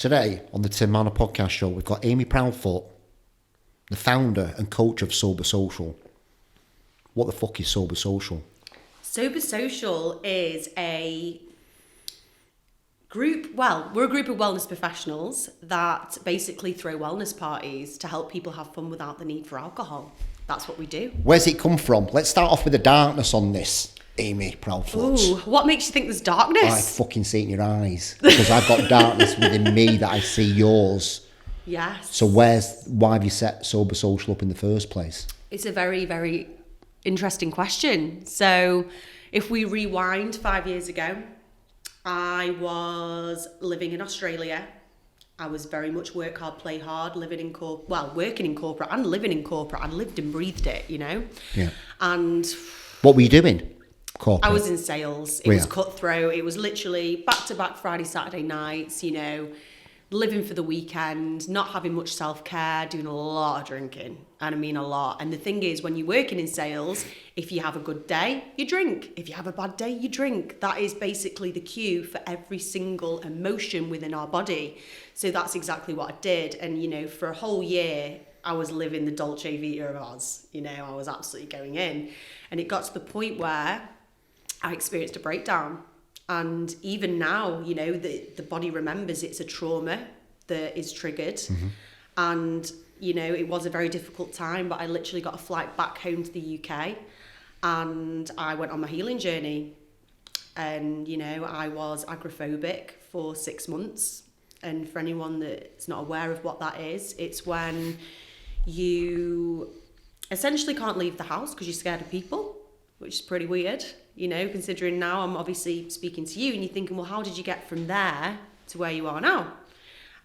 Today on the Tim Marner Podcast Show, we've got Amy Proudfoot, the founder and coach of Sober Social. What the fuck is Sober Social? Sober Social is a group, we're a group of wellness professionals that basically throw wellness parties to help people have fun without the need for alcohol. That's what we do. Where's it come from? Let's start off with the darkness on this, Amy Proudfoot. Ooh, what makes you think there's darkness? I fucking see it in your eyes. Because I've got darkness within me that I see yours. Yes. So why have you set Sober Social up in the first place? It's a very, very interesting question. So if we rewind 5 years ago, I was living in Australia. I was very much work hard, play hard, working in corporate and living in corporate. I lived and breathed it, you know? Yeah. And what were you doing? Corporate? I was in sales. It was cutthroat. It was literally back-to-back Friday, Saturday nights, you know, living for the weekend, not having much self-care, doing a lot of drinking. And I mean a lot. And the thing is, when you're working in sales, if you have a good day, you drink. If you have a bad day, you drink. That is basically the cue for every single emotion within our body. So that's exactly what I did. And, you know, for a whole year, I was living the Dolce Vita of Oz. You know, I was absolutely going in. And it got to the point where I experienced a breakdown. And even now, you know, the body remembers it's a trauma that is triggered. Mm-hmm. And, you know, it was a very difficult time, but I literally got a flight back home to the UK and I went on my healing journey. And, you know, I was agoraphobic for 6 months. And for anyone that's not aware of what that is, it's when you essentially can't leave the house because you're scared of people, which is pretty weird. You know, considering now I'm obviously speaking to you and you're thinking, well, how did you get from there to where you are now?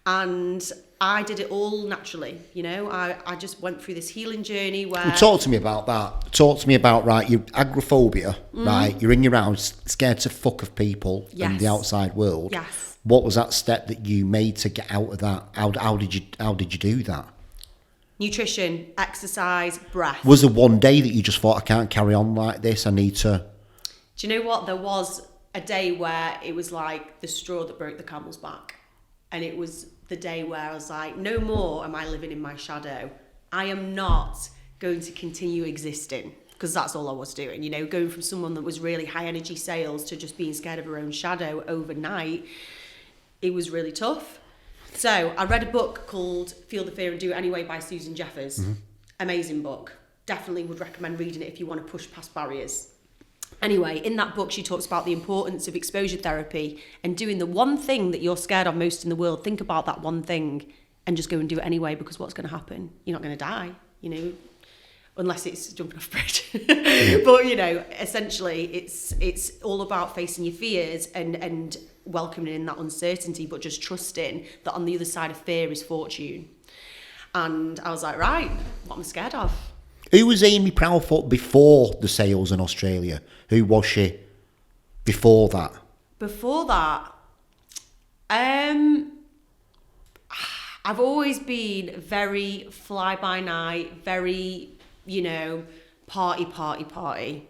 And I did it all naturally, you know. I just went through this healing journey where... Well, talk to me about that. Talk to me about, right, your agoraphobia, right? You're in your house, scared to fuck of people and the outside world. Yes. What was that step that you made to get out of that? How did you do that? Nutrition, exercise, breath. Was there one day that you just thought, I can't carry on like this, I need to... Do you know what? There was a day where it was like the straw that broke the camel's back. And it was the day where I was like, no more am I living in my shadow. I am not going to continue existing, because that's all I was doing. You know, going from someone that was really high energy sales to just being scared of her own shadow overnight, it was really tough. So I read a book called Feel the Fear and Do It Anyway by Susan Jeffers. Mm-hmm. Amazing book. Definitely would recommend reading it if you want to push past barriers. Anyway, in that book, she talks about the importance of exposure therapy and doing the one thing that you're scared of most in the world. Think about that one thing and just go and do it anyway, because what's going to happen? You're not going to die, you know, unless it's jumping off a bridge. But, you know, essentially, it's all about facing your fears and welcoming in that uncertainty, but just trusting that on the other side of fear is fortune. And I was like, right, what am I scared of? Who was Amy Proudfoot before the sales in Australia? Who was she before that? Before that, I've always been very fly-by-night, very, you know, party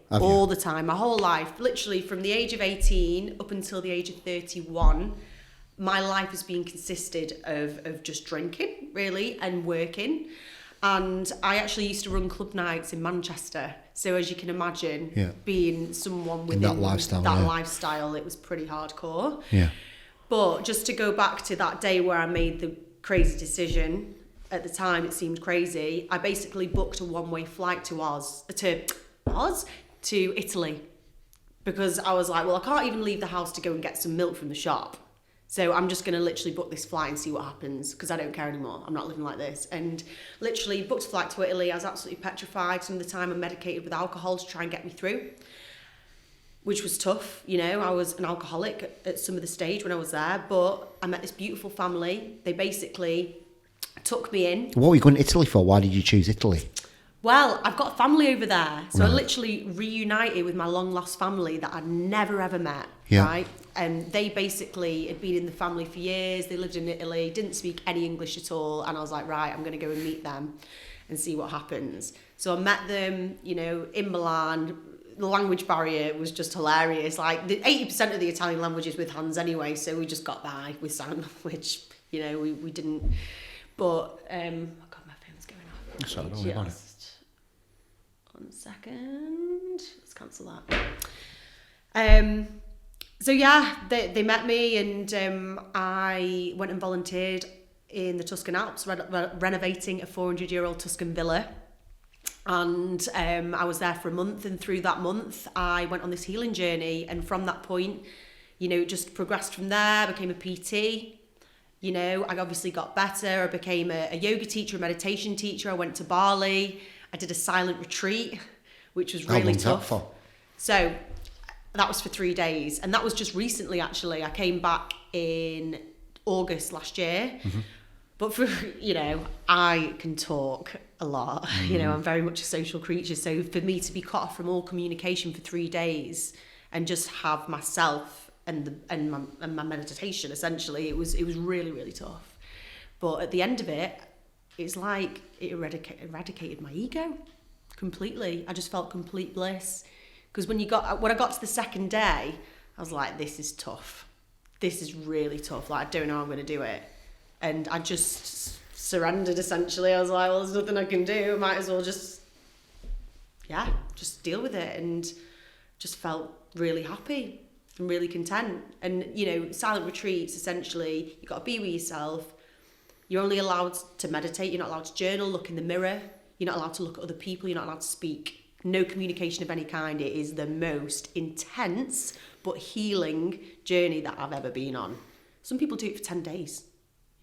all the time. My whole life, literally from the age of 18 up until the age of 31, my life has been consisted of just drinking, really, and working. And I actually used to run club nights in Manchester. So as you can imagine, being someone within that lifestyle, it was pretty hardcore. Yeah. But just to go back to that day where I made the crazy decision, at the time it seemed crazy, I basically booked a one-way flight to Italy. Because I was like, well, I can't even leave the house to go and get some milk from the shop. So I'm just going to literally book this flight and see what happens, because I don't care anymore. I'm not living like this. And literally booked a flight to Italy. I was absolutely petrified. Some of the time I'm medicated with alcohol to try and get me through, which was tough. You know, I was an alcoholic at some of the stage when I was there, but I met this beautiful family. They basically took me in. What were you going to Italy for? Why did you choose Italy? Well, I've got family over there. So I literally reunited with my long lost family that I'd never ever met, right? And they basically had been in the family for years. They lived in Italy, didn't speak any English at all. And I was like, right, I'm going to go and meet them and see what happens. So I met them, you know, in Milan. The language barrier was just hilarious. Like 80% of the Italian language is with hands anyway. So we just got by with sign language. You know, we didn't. But oh God, my phone's going off. Sorry, don't worry about it. 1 second. Let's cancel that. So yeah, they met me, and I went and volunteered in the Tuscan Alps, renovating a 400-year-old Tuscan villa. And I was there for a month, and through that month, I went on this healing journey. And from that point, you know, just progressed from there, became a PT. You know, I obviously got better. I became a yoga teacher, a meditation teacher. I went to Bali. I did a silent retreat, which was really tough. How long's that for? So that was for 3 days. And that was just recently, actually. I came back in August last year. Mm-hmm. But for, you know, I can talk a lot. Mm-hmm. You know, I'm very much a social creature. So for me to be cut off from all communication for 3 days and just have myself and my meditation, essentially, it was really, really tough. But at the end of it, it's like it eradicated my ego completely. I just felt complete bliss. Because when I got to the second day, I was like, this is tough. This is really tough. Like, I don't know how I'm going to do it. And I just surrendered, essentially. I was like, well, there's nothing I can do. I might as well just deal with it. And just felt really happy and really content. And, you know, silent retreats, essentially, you've got to be with yourself. You're only allowed to meditate. You're not allowed to journal, look in the mirror. You're not allowed to look at other people. You're not allowed to speak. No communication of any kind. It is the most intense but healing journey that I've ever been on. Some people do it for 10 days.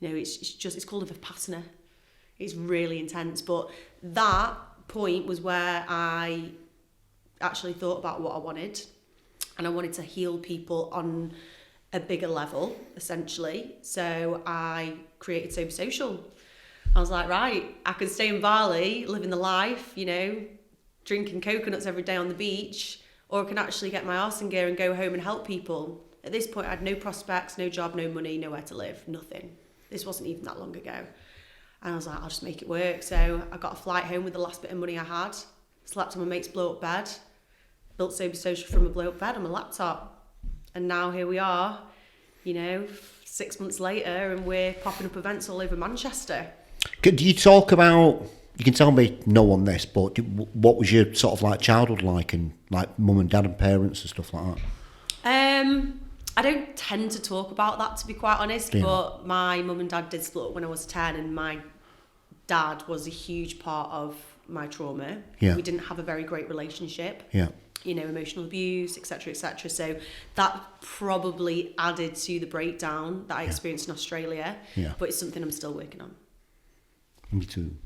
You know, it's called a Vipassana. It's really intense. But that point was where I actually thought about what I wanted. And I wanted to heal people on a bigger level, essentially. So I created Sober Social. I was like, right, I can stay in Bali, living the life, you know, drinking coconuts every day on the beach, or I can actually get my arse in gear and go home and help people. At this point, I had no prospects, no job, no money, nowhere to live, nothing. This wasn't even that long ago. And I was like, I'll just make it work. So I got a flight home with the last bit of money I had, slept on my mate's blow-up bed, built Sober Social from a blow-up bed on my laptop. And now here we are, you know, 6 months later, and we're popping up events all over Manchester. Do you talk about, you can tell me no on this, but what was your sort of like childhood like, and like mum and dad and parents and stuff like that? I don't tend to talk about that, to be quite honest, but my mum and dad did split up when I was 10, and my dad was a huge part of my trauma. Yeah. We didn't have a very great relationship. Yeah. You know, emotional abuse, etc., etc. So that probably added to the breakdown that I experienced in Australia. Yeah. But it's something I'm still working on. Me too.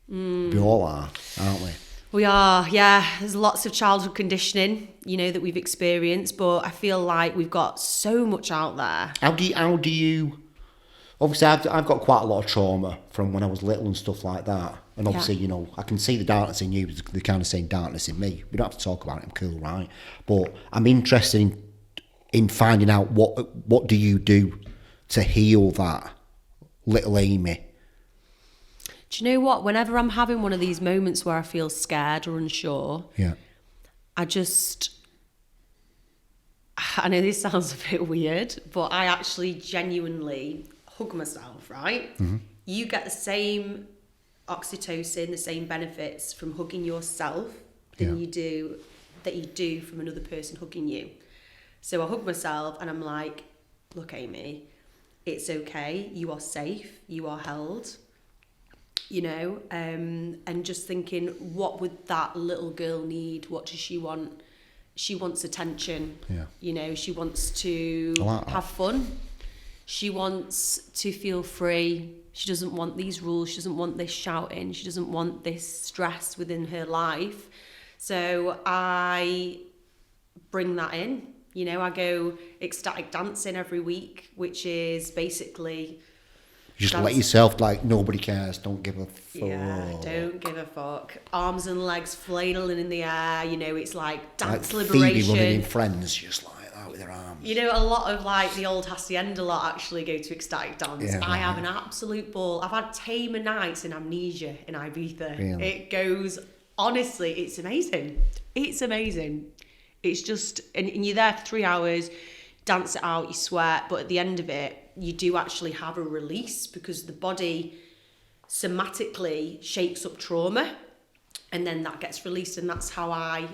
We all are, aren't we? We are, yeah. There's lots of childhood conditioning, you know, that we've experienced, but I feel like we've got so much out there. How do you? Obviously, I've got quite a lot of trauma from when I was little and stuff like that. And obviously, you know, I can see the darkness in you, the kind of same darkness in me. We don't have to talk about it, I'm cool, right? But I'm interested in finding out what do you do to heal that little Amy? Do you know what? Whenever I'm having one of these moments where I feel scared or unsure, I know this sounds a bit weird, but I actually genuinely hug myself, right? Mm-hmm. You get the same oxytocin, the same benefits from hugging yourself than you do from another person hugging you. So I hug myself and I'm like, look, Amy, it's okay. You are safe. You are held. You know, and just thinking, what would that little girl need? What does she want? She wants attention. Yeah. You know, she wants to have fun. She wants to feel free. She doesn't want these rules. She doesn't want this shouting. She doesn't want this stress within her life. So I bring that in. You know, I go ecstatic dancing every week, which is basically... Just let yourself, like, nobody cares, don't give a fuck. Yeah, don't give a fuck. Arms and legs flailing in the air, you know, it's like dance like liberation. Phoebe running in Friends, just like that with her arms. You know, a lot of, like, the old hacienda lot actually go to ecstatic dance. Yeah, I have an absolute ball. I've had tamer nights in Amnesia in Ibiza. Really? It goes, honestly, it's amazing. It's amazing. It's just, and you're there for 3 hours, dance it out, you sweat, but at the end of it, you do actually have a release, because the body somatically shakes up trauma, and then that gets released, and that's how I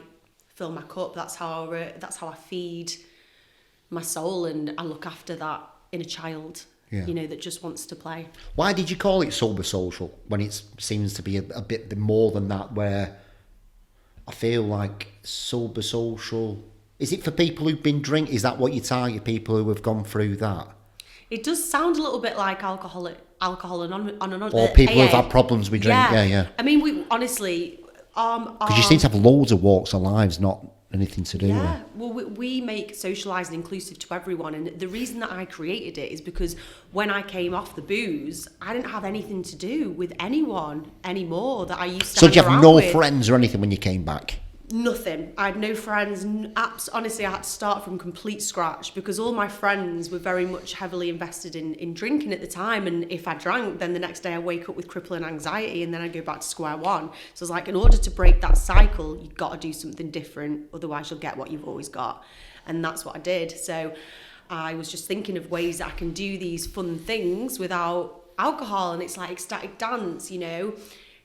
fill my cup. That's how I feed my soul, and I look after that inner child, that just wants to play. Why did you call it sober social when it seems to be a bit more than that? Where I feel like sober social, is it for people who've been drinking? Is that what you target, people who have gone through that? It does sound a little bit like alcohol anonymous, or people who've had problems with drink. Yeah. I mean, we honestly, because you seem to have loads of walks of lives, not anything to do with. Yeah, well, we make socialising inclusive to everyone, and the reason that I created it is because when I came off the booze, I didn't have anything to do with anyone anymore that I used to. So did you have no friends or anything when you came back? Nothing. I had no friends. Honestly, I had to start from complete scratch, because all my friends were very much heavily invested in drinking at the time. And if I drank, then the next day I wake up with crippling anxiety, and then I go back to square one. So it's like, in order to break that cycle, you've got to do something different. Otherwise, you'll get what you've always got. And that's what I did. So I was just thinking of ways that I can do these fun things without alcohol. And it's like ecstatic dance,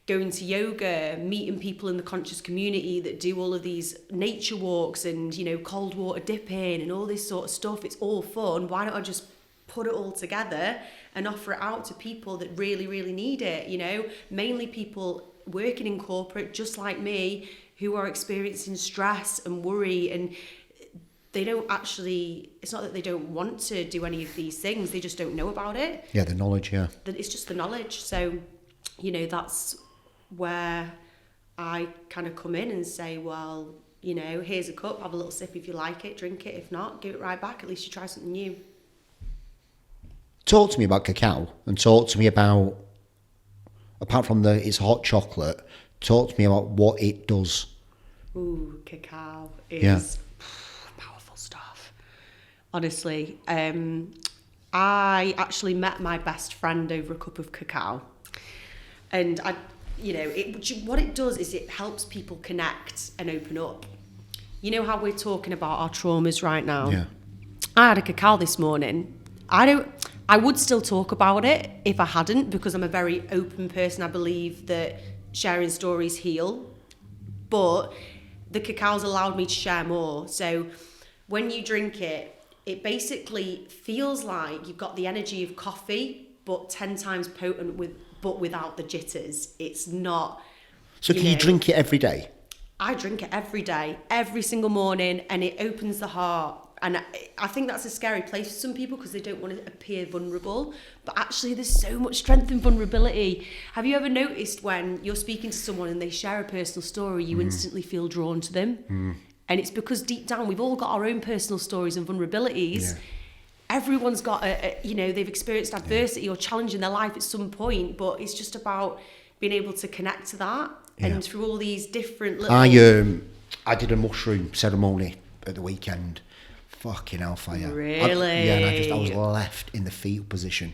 going to yoga, meeting people in the conscious community that do all of these nature walks and, cold water dipping and all this sort of stuff. It's all fun. Why don't I just put it all together and offer it out to people that really, really need it, mainly people working in corporate, just like me, who are experiencing stress and worry, and they don't actually, it's not that they don't want to do any of these things, they just don't know about it. Yeah, the knowledge, yeah. It's just the knowledge. So, that's where I kind of come in and say, well, here's a cup, have a little sip if you like it, drink it, if not, give it right back, at least you try something new. Talk to me about cacao, and talk to me about, apart from it's hot chocolate, talk to me about what it does. Ooh, cacao is powerful stuff. Honestly, I actually met my best friend over a cup of cacao, and what it does is it helps people connect and open up. You know how we're talking about our traumas right now? Yeah. I had a cacao this morning. I would still talk about it if I hadn't, because I'm a very open person. I believe that sharing stories heal. But the cacao's allowed me to share more. So when you drink it, it basically feels like you've got the energy of coffee, but 10 times potent but without the jitters. It's not. So do you drink it every day? I drink it every day, every single morning, and it opens the heart. And I think that's a scary place for some people, because they don't want to appear vulnerable. But actually, there's so much strength in vulnerability. Have you ever noticed when you're speaking to someone and they share a personal story, you instantly feel drawn to them? And it's because deep down, we've all got our own personal stories and vulnerabilities. Yeah. Everyone's got they've experienced adversity or challenge in their life at some point, but it's just about being able to connect to that. Yeah. And through all these different little... I did a mushroom ceremony at the weekend. Fucking hellfire. Really? And I was left in the fetal position.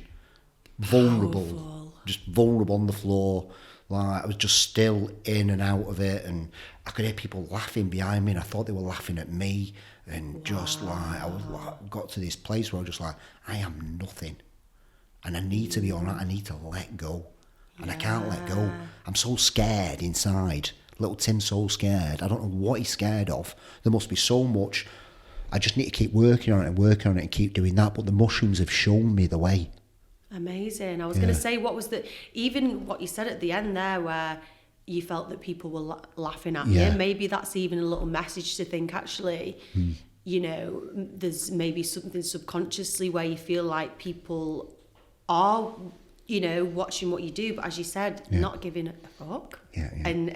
Vulnerable. Powerful. Just vulnerable on the floor. Like, I was just still in and out of it, and I could hear people laughing behind me, and I thought they were laughing at me. And just like, I was like, got to this place where I was just like, I am nothing. And I need to be on that. I need to let go. And I can't let go. I'm so scared inside. Little Tim's so scared. I don't know what he's scared of. There must be so much. I just need to keep working on it and keep doing that. But the mushrooms have shown me the way. Amazing. I was going to say, even what you said at the end there, where you felt that people were laughing at you, maybe that's even a little message to think, actually, there's maybe something subconsciously where you feel like people are, watching what you do, but as you said, not giving a fuck. Yeah. And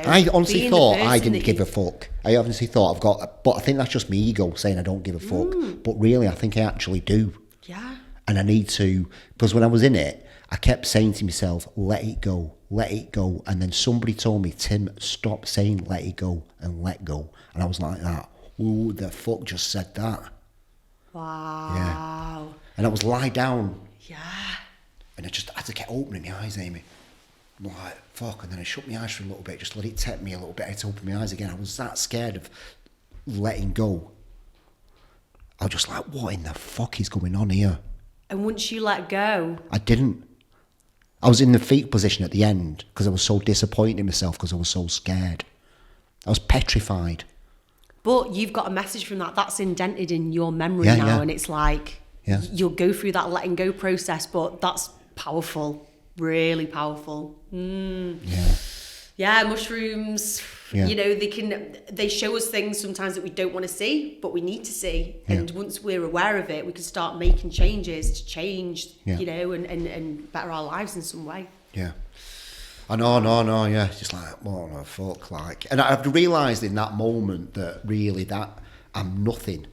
I honestly thought I didn't give a fuck. I honestly thought but I think that's just my ego saying I don't give a fuck. But really, I think I actually do. Yeah. And I need to, because when I was in it, I kept saying to myself, let it go. And then somebody told me, Tim, stop saying let it go and let go. And I was like that. Who the fuck just said that? Wow. Yeah. And I was lie down. Yeah. And I just had to keep opening my eyes, Amy. I'm like, fuck. And then I shut my eyes for a little bit, just let it take me a little bit. I had to open my eyes again. I was that scared of letting go. I was just like, what in the fuck is going on here? And once you let go... I didn't. I was in the fetal position at the end because I was so disappointed in myself because I was so scared. I was petrified. But you've got a message from that. That's indented in your memory now. And it's like, you'll go through that letting go process, but that's powerful. Really powerful. Yeah, mushrooms, you know, they show us things sometimes that we don't want to see, but we need to see. And once we're aware of it, we can start making changes to change, you know, and better our lives in some way. Yeah. No, yeah. It's just like, what the fuck, like. And I've realised in that moment that really that I'm nothing.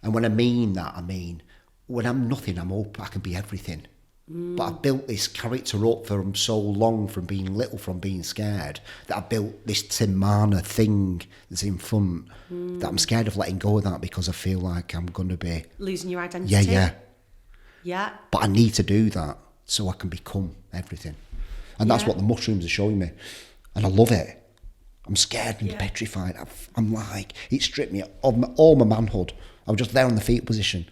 And when I mean that, I mean, when I'm nothing, I'm open, I can be everything. But I've built this character up for so long from being little, from being scared, that I built this Tim Marner thing that's in front, that I'm scared of letting go of that because I feel like I'm going to be... Losing your identity. Yeah. But I need to do that so I can become everything. And that's what the mushrooms are showing me. And I love it. I'm scared and petrified. I'm like, it stripped me of all my manhood. I was just there in the fetal position.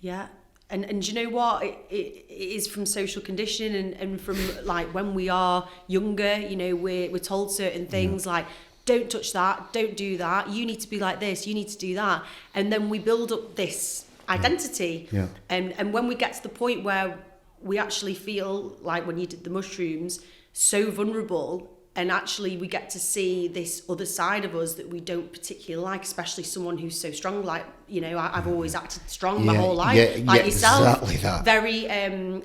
Yeah. And you know what? It is from social conditioning and from like when we are younger, you know, we're told certain things like, don't touch that, don't do that, you need to be like this, you need to do that. And then we build up this identity. Yeah. And when we get to the point where we actually feel like when you did the mushrooms, so vulnerable, and actually we get to see this other side of us that we don't particularly like, especially someone who's so strong. Like, you know, I've always acted strong my whole life, like yourself, exactly that. Very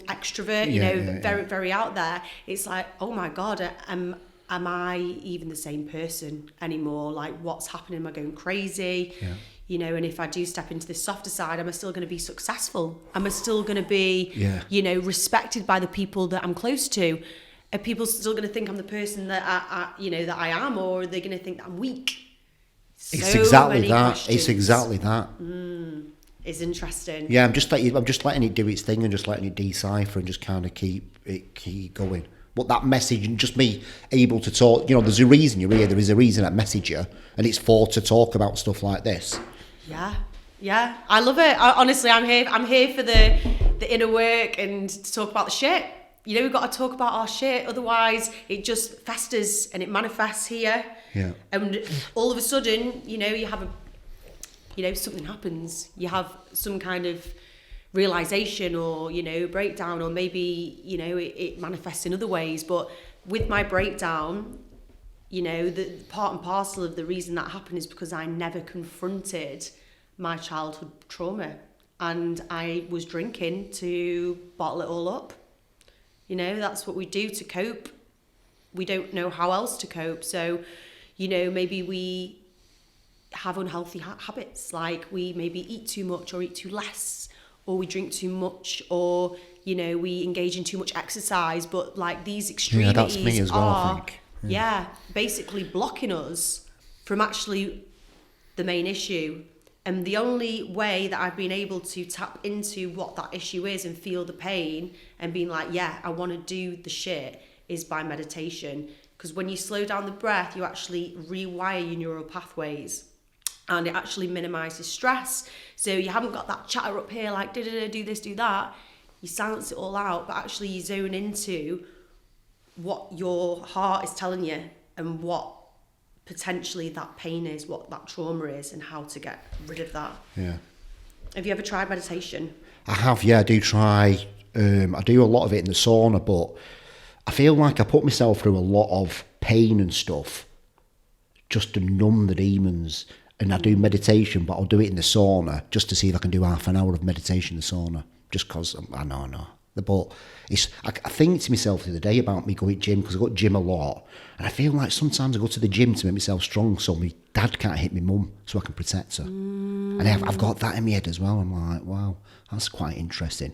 extrovert, you know, very, very out there. It's like, oh my God, am I even the same person anymore? Like, what's happening? Am I going crazy? Yeah. You know, and if I do step into this softer side, am I still going to be successful? Am I still going to be, you know, respected by the people that I'm close to? Are people still going to think I'm the person that that I am, or are they going to think that I'm weak? It's exactly that. It's exactly that. It's interesting. Yeah, I'm just letting it do its thing and just letting it decipher and just kind of keep going. But that message and just me able to talk, you know, there's a reason you're here. There is a reason I message you, and it's for to talk about stuff like this. Yeah, I love it. Honestly, I'm here for the inner work and to talk about the shit. You know, we've got to talk about our shit, otherwise it just festers and it manifests here. Yeah. And all of a sudden, you know, something happens. You have some kind of realization or, you know, breakdown, or maybe, you know, it manifests in other ways. But with my breakdown, you know, the part and parcel of the reason that happened is because I never confronted my childhood trauma, and I was drinking to bottle it all up. You know, that's what we do to cope. We don't know how else to cope. So, you know, maybe we have unhealthy habits, like we maybe eat too much or eat too less, or we drink too much, or, you know, we engage in too much exercise. But like these extremities that's me as well, I think. Basically blocking us from actually the main issue. And the only way that I've been able to tap into what that issue is and feel the pain and being like, yeah, I want to do the shit, is by meditation. Because when you slow down the breath, you actually rewire your neural pathways, and it actually minimises stress. So you haven't got that chatter up here like, do this, do that. You silence it all out, but actually you zone into what your heart is telling you and what potentially that pain is, what that trauma is, and how to get rid of that. Yeah. Have you ever tried meditation? I have, yeah. I do try. I do a lot of it in the sauna, but I feel like I put myself through a lot of pain and stuff just to numb the demons. And I do meditation, but I'll do it in the sauna just to see if I can do half an hour of meditation in the sauna. Just because I know. But I think to myself the other day about me going to gym, because I go to gym a lot, and I feel like sometimes I go to the gym to make myself strong so my dad can't hit my mum, so I can protect her. And I've got that in my head as well. I'm like, wow, that's quite interesting.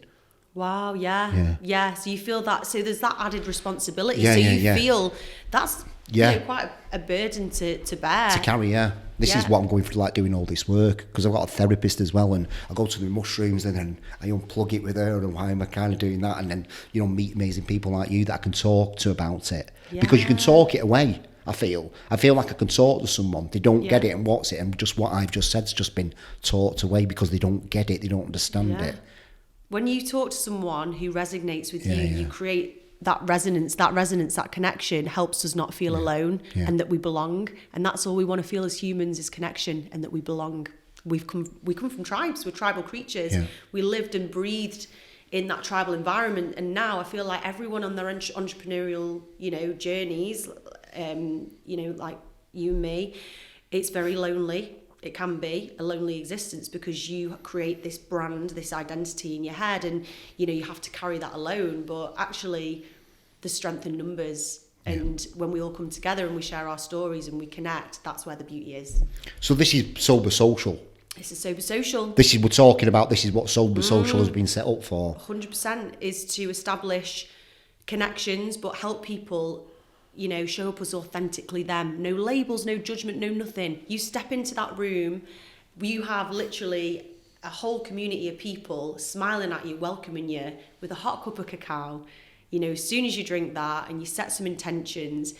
Wow, yeah. So you feel that, so there's that added responsibility. Yeah, so yeah, you feel that's you know, quite a burden to bear. To carry, yeah. This is what I'm going through, like doing all this work, because I've got a therapist as well, and I go to the mushrooms and then I unplug it with her, and why am I kind of doing that? And then, you know, meet amazing people like you that I can talk to about it. Because you can talk it away, I feel like I can talk to someone. They don't get it, and what's it? And just what I've just said's just been talked away because they don't get it, they don't understand it. when you talk to someone who resonates with you create that resonance, that connection helps us not feel alone and that we belong. And that's all we want to feel as humans is connection and that we belong. We come from tribes, we're tribal creatures. Yeah. We lived and breathed in that tribal environment. And now I feel like everyone on their entrepreneurial, journeys, like you and me, it's very lonely. It can be a lonely existence because you create this brand, this identity in your head, and you have to carry that alone. But actually, the strength in numbers, and when we all come together and we share our stories and we connect, that's where the beauty is. So this is Sober Social. This is Sober Social. This is we're talking about. This is what Sober Social has been set up for. 100% is to establish connections, but help people. Show up as authentically them. No labels, no judgment, no nothing. You step into that room, you have literally a whole community of people smiling at you, welcoming you with a hot cup of cacao. As soon as you drink that and you set some intentions,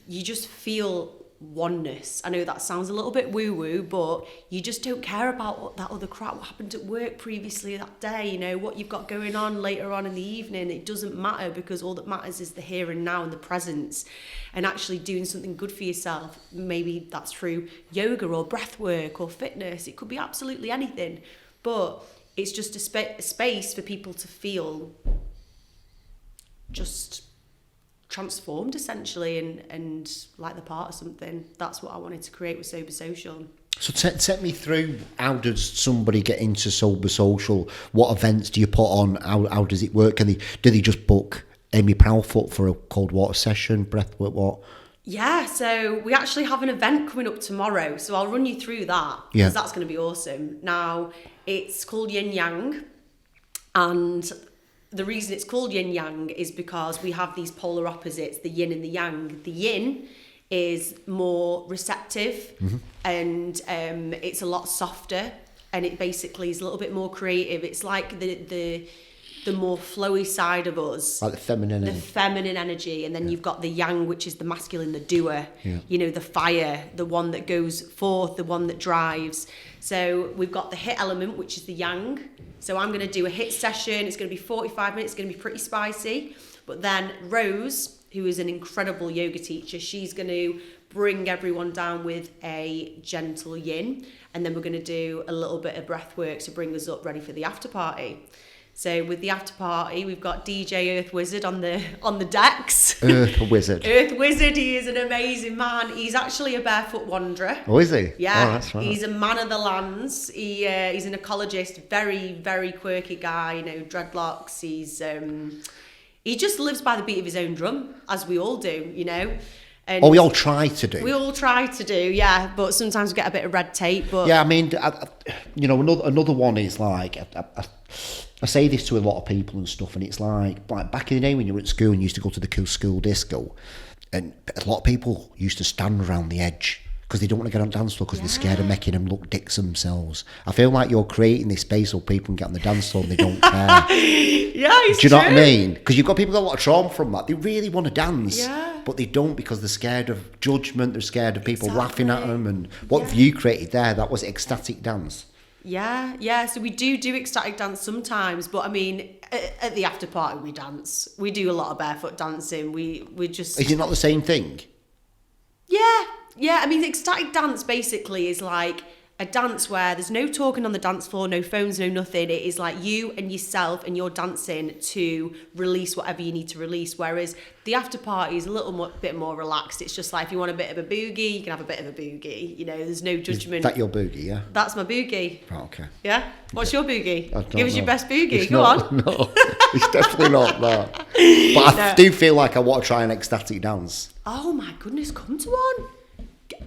you just feel oneness. I know that sounds a little bit woo-woo, but you just don't care about what that other crap, what happened at work previously that day, what you've got going on later on in the evening. It doesn't matter because all that matters is the here and now and the presence and actually doing something good for yourself. Maybe that's through yoga or breath work or fitness. It could be absolutely anything, but it's just a space for people to feel just transformed essentially and like the part of something. That's what I wanted to create with Sober Social. So take me through, how does somebody get into Sober Social? What events do you put on? How does it work? Do they just book Amy Proudfoot for a cold water session, breathwork, what? Yeah, so we actually have an event coming up tomorrow, so I'll run you through that because that's going to be awesome. Now, it's called Yin Yang, and the reason it's called Yin Yang is because we have these polar opposites, the yin and the yang. The yin is more receptive and it's a lot softer, and it basically is a little bit more creative. It's like the more flowy side of us. Like the feminine energy. And then you've got the yang, which is the masculine, the doer, the fire, the one that goes forth, the one that drives. So we've got the hit element, which is the yang. So I'm going to do a hit session. It's going to be 45 minutes. It's going to be pretty spicy. But then Rose, who is an incredible yoga teacher, she's going to bring everyone down with a gentle yin. And then we're going to do a little bit of breath work to bring us up ready for the after party. So with the after party, we've got DJ Earth Wizard on the decks. Earth Wizard. Earth Wizard, he is an amazing man. He's actually a barefoot wanderer. Oh, is he? Yeah, oh, that's right. He's a man of the lands. He's an ecologist, very, very quirky guy, dreadlocks. He just lives by the beat of his own drum, as we all do, And we all try to do. We all try to do, yeah, but sometimes we get a bit of red tape. But yeah, I mean, another one is like, I say this to a lot of people and stuff, and it's like back in the day when you were at school and you used to go to the school disco, and a lot of people used to stand around the edge because they don't want to get on the dance floor because they're scared of making them look dicks themselves. I feel like you're creating this space so people can get on the dance floor and they don't care. Yeah, it's Do you know what I mean? Because you've got people that got a lot of trauma from that. They really want to dance, but they don't because they're scared of judgment. They're scared of people laughing at them. And what you created there, that was ecstatic dance. Yeah. So we do ecstatic dance sometimes, but I mean, at the after party we dance. We do a lot of barefoot dancing. We just. Is it not the same thing? Yeah. I mean, ecstatic dance basically is like a dance where there's no talking on the dance floor, no phones, no nothing. It is like you and yourself, and you're dancing to release whatever you need to release. Whereas the after party is a little bit more relaxed. It's just like if you want a bit of a boogie, you can have a bit of a boogie. There's no judgment. Is that your boogie, yeah? That's my boogie. Right, okay. Yeah? What's your boogie? Give us your best boogie. It's Go not, on. No, it's definitely not that. But I do feel like I want to try an ecstatic dance. Oh my goodness, come to one.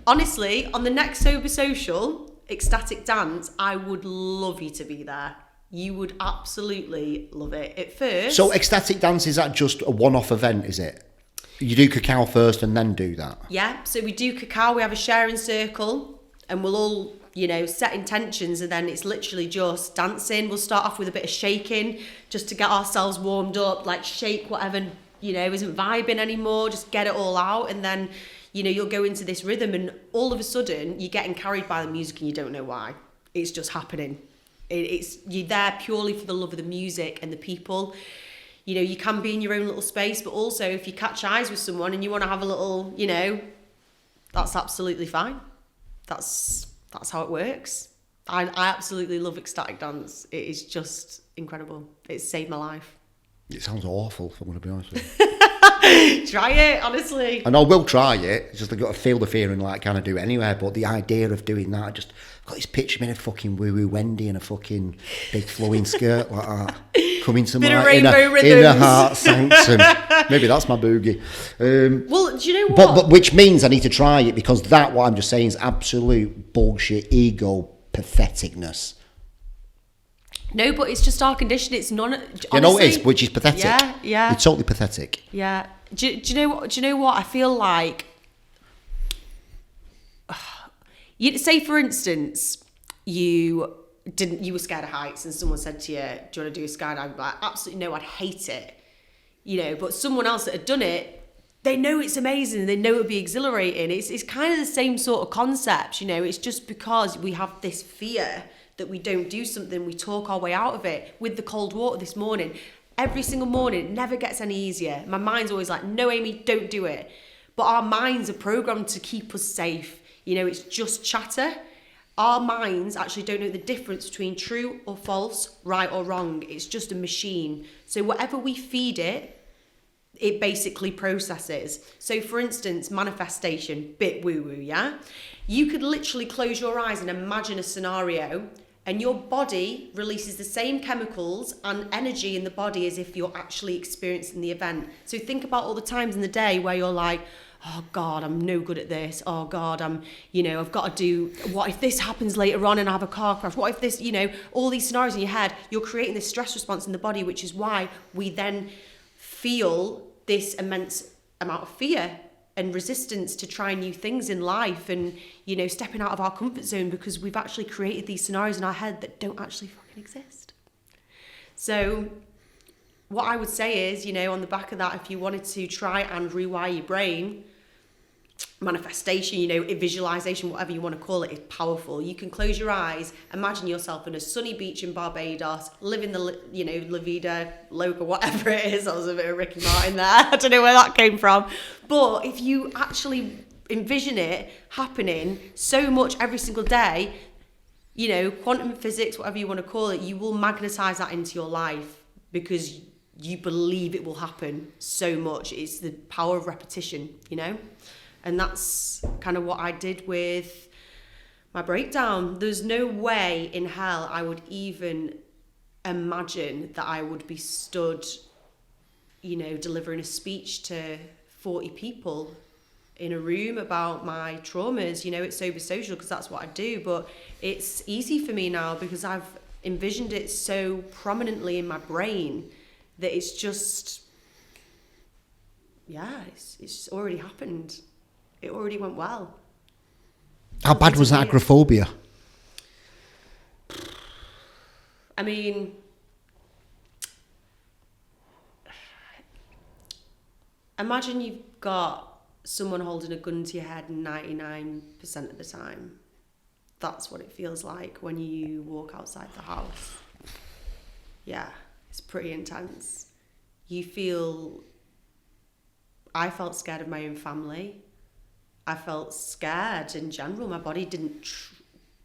Honestly, on the next Sober Social, ecstatic dance, I would love you to be there. You would absolutely love it. At first... So ecstatic dance, is that just a one-off event, is it? You do cacao first and then do that? Yeah, so we do cacao, we have a sharing circle, and we'll all, set intentions, and then it's literally just dancing. We'll start off with a bit of shaking, just to get ourselves warmed up, like shake whatever, isn't vibing anymore, just get it all out, and then... you'll go into this rhythm and all of a sudden you're getting carried by the music and you don't know why. It's just happening. You're there purely for the love of the music and the people. You know, you can be in your own little space, but also if you catch eyes with someone and you want to have a little, you know, that's absolutely fine. That's how it works. I absolutely love ecstatic dance. It is just incredible. It's saved my life. It sounds awful, if I'm going to be honest with you. Try it, honestly. And I will try it. It's just I've got to feel the fear and like kind of do it anyway. But the idea of doing that, I've got this picture of me in a fucking woo-woo Wendy in a fucking big flowing skirt like that. Coming to my inner heart sanctum. Maybe that's my boogie. Well, do you know what? But which means I need to try it, because what I'm just saying is absolute bullshit, ego, patheticness. No, but it's just our condition. It's honestly, you know it is, which is pathetic. Yeah. It's totally pathetic. Yeah. Do you know what? Do you know what? I feel like, say for instance, you were scared of heights and someone said to you, do you want to do a skydive? I'd be like, absolutely no, I'd hate it. You know, but someone else that had done it, they know it's amazing. They know it would be exhilarating. It's kind of the same sort of concept, you know. It's just because we have this fear that we don't do something, we talk our way out of it. With the cold water this morning, every single morning, it never gets any easier. My mind's always like, no, Amy, don't do it. But our minds are programmed to keep us safe. You know, it's just chatter. Our minds actually don't know the difference between true or false, right or wrong. It's just a machine. So whatever we feed it, it basically processes. So for instance, manifestation, bit woo-woo, yeah? You could literally close your eyes and imagine a scenario, and your body releases the same chemicals and energy in the body as if you're actually experiencing the event. So think about all the times in the day where you're like, oh God, I'm no good at this. Oh God, I've got to do, what if this happens later on and I have a car crash? What if this, all these scenarios in your head, you're creating this stress response in the body, which is why we then feel this immense amount of fear and resistance to try new things in life and, stepping out of our comfort zone, because we've actually created these scenarios in our head that don't actually fucking exist. So what I would say is, on the back of that, if you wanted to try and rewire your brain, manifestation, visualization, whatever you want to call it, is powerful. You can close your eyes, imagine yourself in a sunny beach in Barbados, living the, La Vida Loca, whatever it is. That was a bit of Ricky Martin there. I don't know where that came from. But if you actually envision it happening so much every single day, quantum physics, whatever you want to call it, you will magnetize that into your life because you believe it will happen so much. It's the power of repetition, And that's kind of what I did with my breakdown. There's no way in hell I would even imagine that I would be stood, delivering a speech to 40 people in a room about my traumas. It's sober social because that's what I do, but it's easy for me now because I've envisioned it so prominently in my brain that it's just, it's already happened. It already went well. How bad was that agoraphobia? I mean, imagine you've got someone holding a gun to your head 99% of the time. That's what it feels like when you walk outside the house. Yeah, it's pretty intense. I felt scared of my own family. I felt scared in general. My body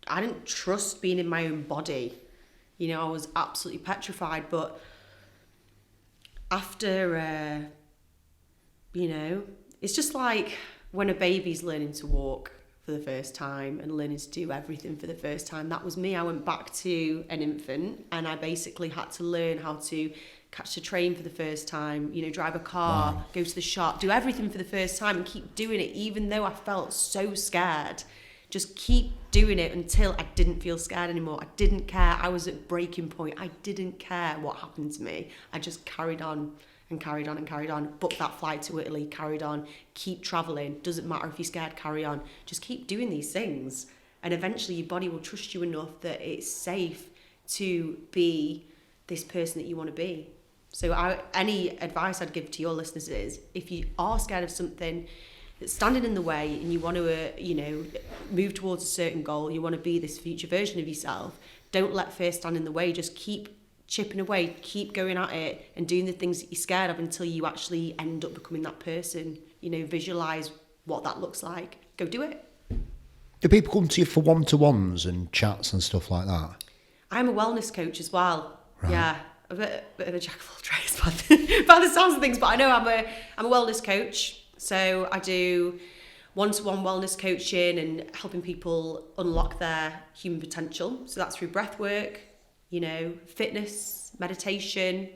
I didn't trust being in my own body. I was absolutely petrified. But after, it's just like when a baby's learning to walk for the first time and learning to do everything for the first time. That was me. I went back to an infant and I basically had to learn how to catch the train for the first time, drive a car, wow, go to the shop, do everything for the first time and keep doing it, even though I felt so scared. Just keep doing it until I didn't feel scared anymore. I didn't care. I was at breaking point. I didn't care what happened to me. I just carried on and carried on and carried on. Booked that flight to Italy, carried on. Keep traveling. Doesn't matter if you're scared, carry on. Just keep doing these things. And eventually your body will trust you enough that it's safe to be this person that you want to be. So any advice I'd give to your listeners is, if you are scared of something that's standing in the way and you want to, move towards a certain goal, you want to be this future version of yourself, don't let fear stand in the way. Just keep chipping away, keep going at it and doing the things that you're scared of until you actually end up becoming that person. Visualize what that looks like. Go do it. Do people come to you for one-to-ones and chats and stuff like that? I'm a wellness coach as well. Right. Yeah, a bit of a jack of all trades by the sounds of things, but I know I'm a wellness coach. So I do one-to-one wellness coaching and helping people unlock their human potential. So that's through breath work, fitness, meditation,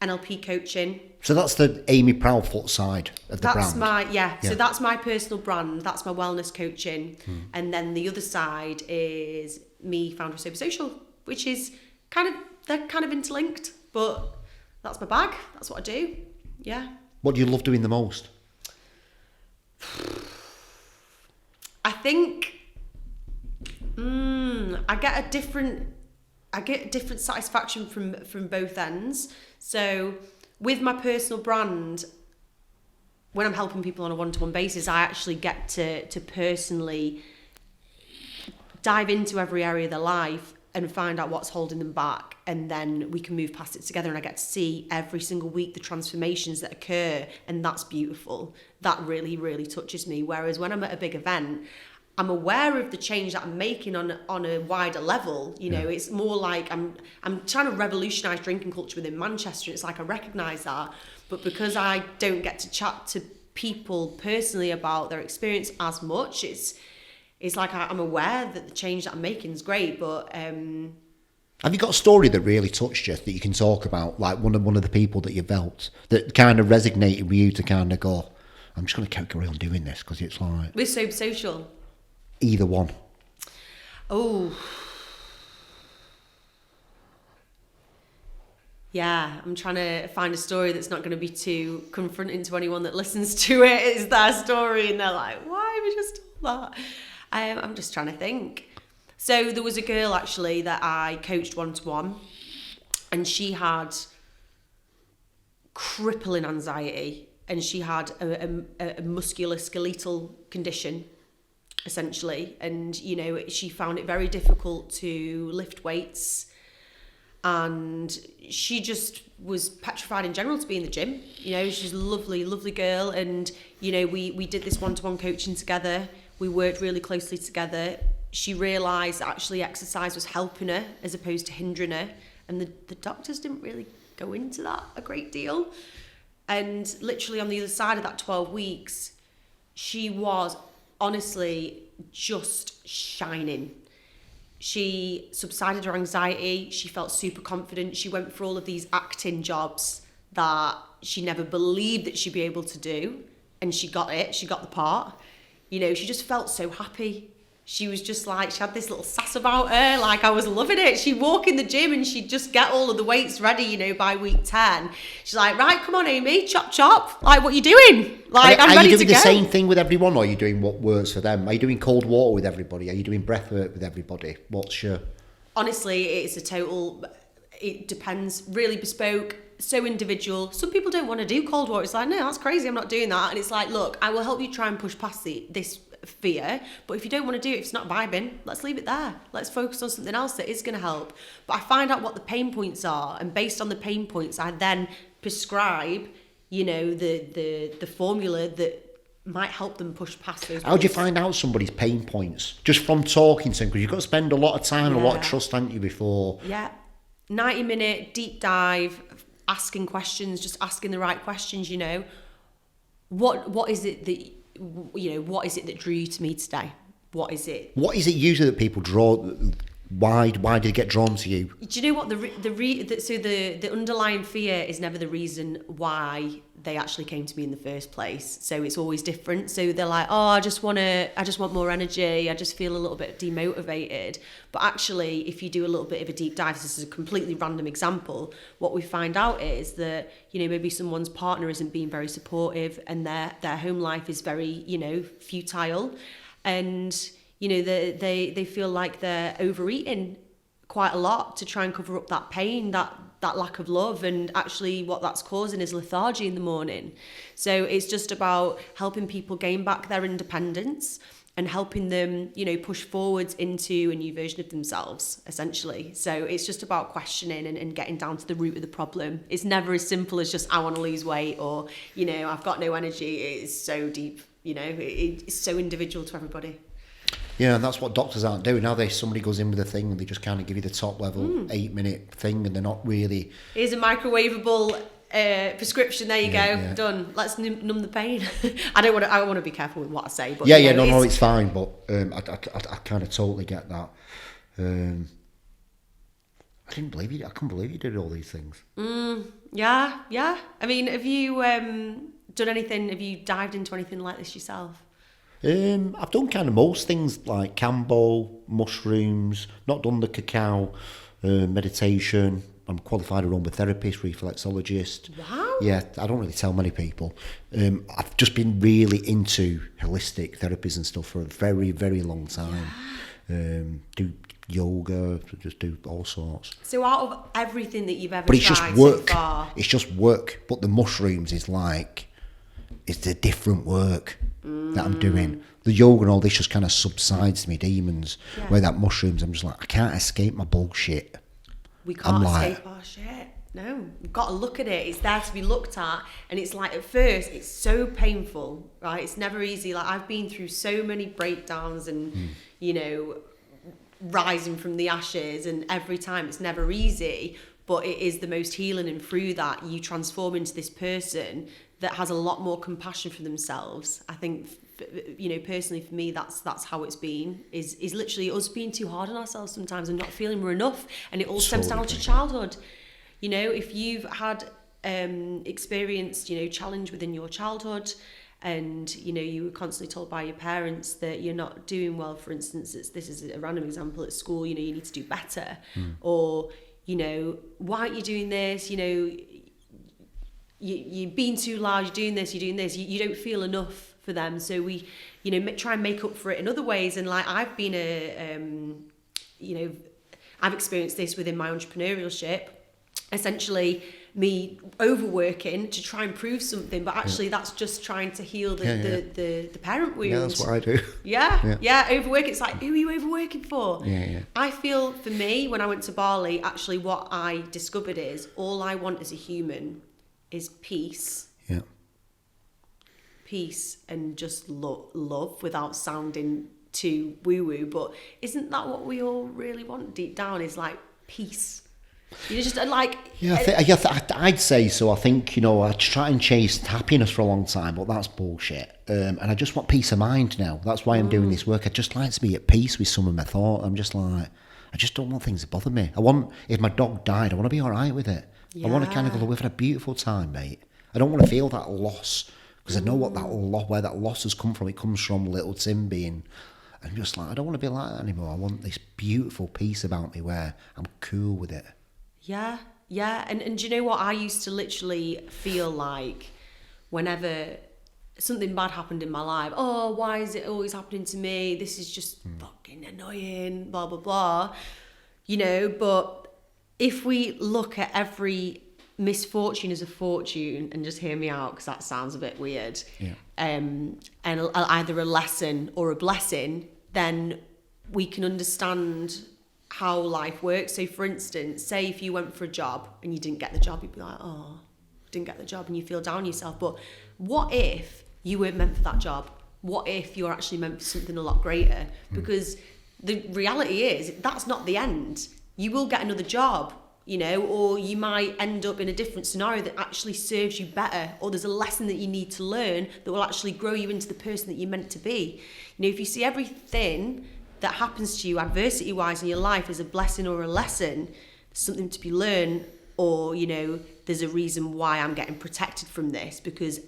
NLP coaching. So that's the Amy Proudfoot side of the brand? So that's my personal brand. That's my wellness coaching. And then the other side is me, founder of Social, which is they're kind of interlinked, but that's my bag. That's what I do. Yeah. What do you love doing the most? I think I get a different satisfaction from both ends. So with my personal brand, when I'm helping people on a one-to-one basis, I actually get to personally dive into every area of their life and find out what's holding them back, and then we can move past it together, and I get to see every single week the transformations that occur, and that's beautiful. That really, really touches me. Whereas when I'm at a big event, I'm aware of the change that I'm making on a wider level. It's more like I'm trying to revolutionise drinking culture within Manchester. It's like I recognise that, but because I don't get to chat to people personally about their experience as much, it's like I'm aware that the change that I'm making is great, but have you got a story that really touched you that you can talk about, like one of the people that you've helped that kind of resonated with you to kind of go, I'm just going to carry on doing this because it's like... With Social? Either one. Oh. Yeah, I'm trying to find a story that's not going to be too confronting to anyone that listens to it. It's their story and they're like, why have you just told that? I'm just trying to think. So there was a girl actually that I coached one-to-one, and she had crippling anxiety, and she had a musculoskeletal condition, essentially, and she found it very difficult to lift weights, and she just was petrified in general to be in the gym. She's a lovely girl, and we did this one-to-one coaching together. We worked really closely together. She realised that actually exercise was helping her as opposed to hindering her, and the doctors didn't really go into that a great deal. And literally on the other side of that 12 weeks, she was honestly just shining. She subsided her anxiety. She felt super confident. She went for all of these acting jobs that she never believed that she'd be able to do. And she got it. She got the part. She just felt so happy. She was just like, she had this little sass about her. Like, I was loving it. She'd walk in the gym and she'd just get all of the weights ready, by week 10. She's like, right, come on, Amy, chop, chop. Like, what you doing? Like, I'm ready to go. Are you doing the same thing with everyone, or are you doing what works for them? Are you doing cold water with everybody? Are you doing breath work with everybody? What's your... Honestly, it depends. Really bespoke, so individual. Some people don't want to do cold water. It's like, no, that's crazy. I'm not doing that. And it's like, look, I will help you try and push past this fear, but if you don't want to do it, if it's not vibing, let's leave it there. Let's focus on something else that is going to help. But I find out what the pain points are, and based on the pain points, I then prescribe, the formula that might help them push past those. How do you find out somebody's pain points? Just from talking to them, because you've got to spend a lot of time, a lot of trust, haven't you, before? Yeah, 90-minute deep dive, asking questions, just asking the right questions. What is it that what is it that drew you to me today? What is it usually that people draw? Why do they get drawn to you? Do you know what the underlying fear is never the reason why they actually came to me in the first place. So it's always different. So they're like, oh, I just want more energy. I just feel a little bit demotivated. But actually, if you do a little bit of a deep dive, this is a completely random example. What we find out is that maybe someone's partner isn't being very supportive, and their home life is very futile, and they feel like they're overeating quite a lot to try and cover up that pain, that lack of love, and actually what that's causing is lethargy in the morning. So it's just about helping people gain back their independence and helping them, you know, push forwards into a new version of themselves, essentially. So it's just about questioning and getting down to the root of the problem. It's never as simple as just, I want to lose weight, or, you know, I've got no energy. It's so deep, you know, it's so individual to everybody. Yeah, and that's what doctors aren't doing, are they? Somebody goes in with a thing and they just kind of give you the top level 8-minute thing, and they're not really... Here's a microwavable prescription, there you go, done. Let's numb the pain. I want to be careful with what I say, but no, it's fine, but I kind of totally get that. I couldn't believe you did all these things. Yeah. I mean, have you done anything? Have you dived into anything like this yourself? I've done kind of most things like Cambo, mushrooms, not done the cacao, meditation. I'm qualified aromatherapist, reflexologist. Wow. Yeah, I don't really tell many people. I've just been really into holistic therapies and stuff for a very, very long time. Yeah. Do yoga, just do all sorts. So out of everything that you've ever but it's tried just work. So far... It's just work. But the mushrooms is like, it's the different work that I'm doing. The yoga and all this just kind of subsides me demons. Yeah. Where that mushrooms, I'm just like, I can't escape my bullshit. We can't escape our shit. No, we've got to look at it. It's there to be looked at. And it's like, at first, it's so painful, right? It's never easy. Like, I've been through so many breakdowns and, you know, rising from the ashes. And every time, it's never easy. But it is the most healing. And through that, you transform into this person that has a lot more compassion for themselves. I think, you know, personally for me, that's how it's been, is literally us being too hard on ourselves sometimes and not feeling we're enough. And it all stems down to childhood. You know, if you've had experienced, you know, challenge within your childhood, and, you know, you were constantly told by your parents that you're not doing well, for instance, this is a random example, at school, you know, you need to do better, or, you know, why aren't you doing this, you know, you're being too loud, you're doing this, you don't feel enough for them. So we, you know, try and make up for it in other ways. And like, I've been you know, I've experienced this within my entrepreneurship, essentially me overworking to try and prove something, but actually that's just trying to heal the parent wound. Yeah, that's what I do. Yeah, overwork. It's like, who are you overworking for? Yeah. I feel, for me, when I went to Bali, actually what I discovered is all I want as a human is peace. Yeah. Peace and just love without sounding too woo-woo, but isn't that what we all really want deep down, is like peace? You know, just like... I'd say so. I think, you know, I try and chase happiness for a long time, but that's bullshit. And I just want peace of mind now. That's why I'm doing this work. I just like to be at peace with some of my thoughts. I'm just like, I just don't want things to bother me. If my dog died, I want to be all right with it. Yeah. I want to kind of go, we've had a beautiful time, mate. I don't want to feel that loss, because I know where that loss has come from. It comes from little Tim being... I'm just like, I don't want to be like that anymore. I want this beautiful peace about me where I'm cool with it. Yeah. And do you know what? I used to literally feel like whenever something bad happened in my life, oh, why is it always happening to me? This is just fucking annoying, blah, blah, blah. You know, but if we look at every misfortune as a fortune, and just hear me out because that sounds a bit weird, and either a lesson or a blessing, then we can understand how life works. So for instance, say if you went for a job and you didn't get the job, you'd be like, oh, didn't get the job, and you feel down on yourself. But what if you weren't meant for that job? What if you're actually meant for something a lot greater? Because the reality is, that's not the end. You will get another job, you know, or you might end up in a different scenario that actually serves you better, or there's a lesson that you need to learn that will actually grow you into the person that you're meant to be. You know, if you see everything that happens to you adversity-wise in your life as a blessing or a lesson, something to be learned, or, you know, there's a reason why I'm getting protected from this, because,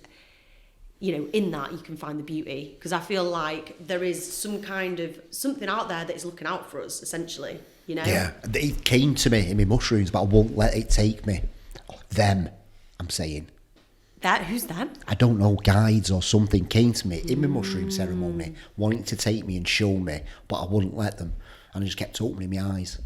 you know, in that you can find the beauty. Because I feel like there is some kind of something out there that is looking out for us, essentially, you know? Yeah, it came to me in my mushrooms, but I won't let it take me. Them, I'm saying. Who's them? I don't know, guides or something came to me in my mushroom ceremony, wanting to take me and show me, but I wouldn't let them. And I just kept opening my eyes.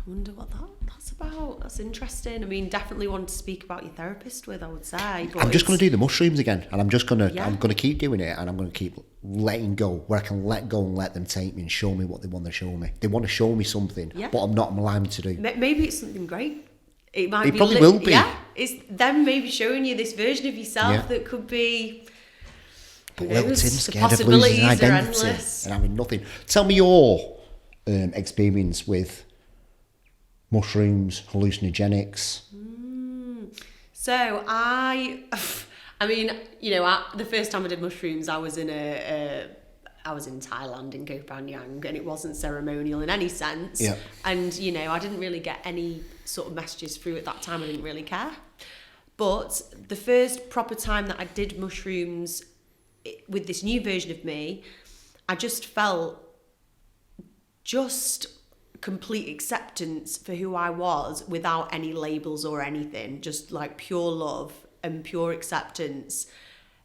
wonder what that's about. That's interesting. I mean, definitely one to speak about your therapist with, I would say. But I'm just going to do the mushrooms again, and I'm going to keep doing it, and I'm going to keep letting go, where I can let go and let them take me and show me what they want to show me. They want to show me something, but I'm not allowing to do. Maybe it's something great. It might be. Probably will be. Yeah, it's them maybe showing you this version of yourself that could be. But little Tim's scared of losing his identity and having nothing. Tell me your experience with mushrooms, hallucinogenics. So I mean, you know, the first time I did mushrooms, I was in Thailand in Koh Phangan, and it wasn't ceremonial in any sense. Yeah. And you know, I didn't really get any sort of messages through at that time. I didn't really care. But the first proper time that I did mushrooms with this new version of me, I just felt complete acceptance for who I was without any labels or anything, just like pure love and pure acceptance,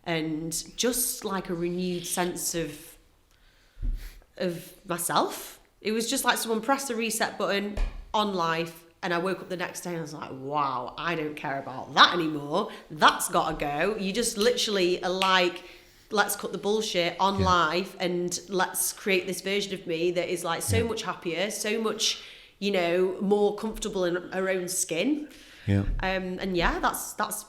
and just like a renewed sense of myself. It was just like someone pressed the reset button on life, and I woke up the next day and I was like, wow, I don't care about that anymore. That's got to go. You just literally are like, let's cut the bullshit on life and let's create this version of me that is like so much happier, so much, you know, more comfortable in her own skin. Yeah. And yeah, that's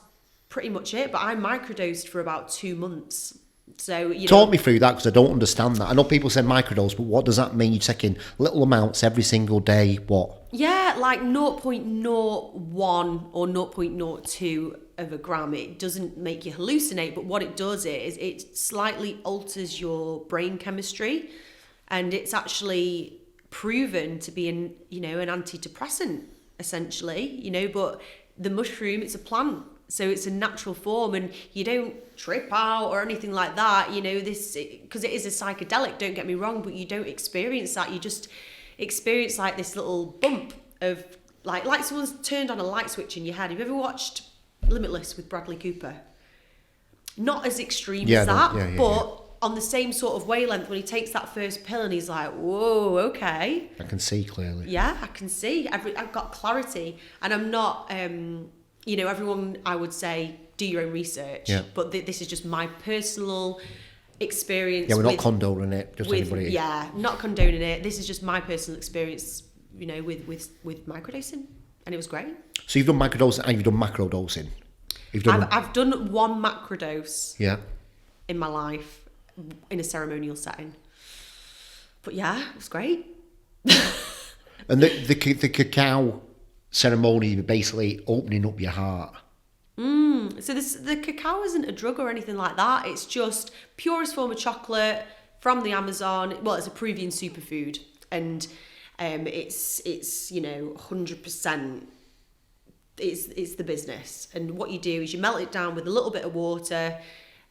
pretty much it. But I microdosed for about 2 months. So, you know, talk me through that, because I don't understand that. I know people say microdose, but what does that mean? You're taking little amounts every single day. What? Yeah, like 0.01 or 0.02 of a gram. It doesn't make you hallucinate, but what it does is it slightly alters your brain chemistry, and it's actually proven to be an antidepressant essentially, you know. But the mushroom, it's a plant, so it's a natural form, and you don't trip out or anything like that, you know, because it is a psychedelic, don't get me wrong, but you don't experience that. You just experience like this little bump of like someone's turned on a light switch in your head. Have you ever watched Limitless with Bradley Cooper? Not as extreme as that, but on the same sort of wavelength, when he takes that first pill and he's like, whoa, okay. I can see clearly. Yeah, I can see. I've got clarity, and I'm not, you know, everyone, I would say, do your own research, but this is just my personal experience. Yeah, we're not condoning it, just anybody. Yeah, not condoning it. This is just my personal experience, you know, with microdosing, and it was great. So you've done microdosing and you've done macrodosing. I've done one macrodose. Yeah. In my life, in a ceremonial setting. But yeah, it was great. And the cacao ceremony, basically opening up your heart. So the cacao isn't a drug or anything like that. It's just purest form of chocolate from the Amazon. Well, it's a Peruvian superfood, and it's you know 100%. It's the business. And what you do is you melt it down with a little bit of water.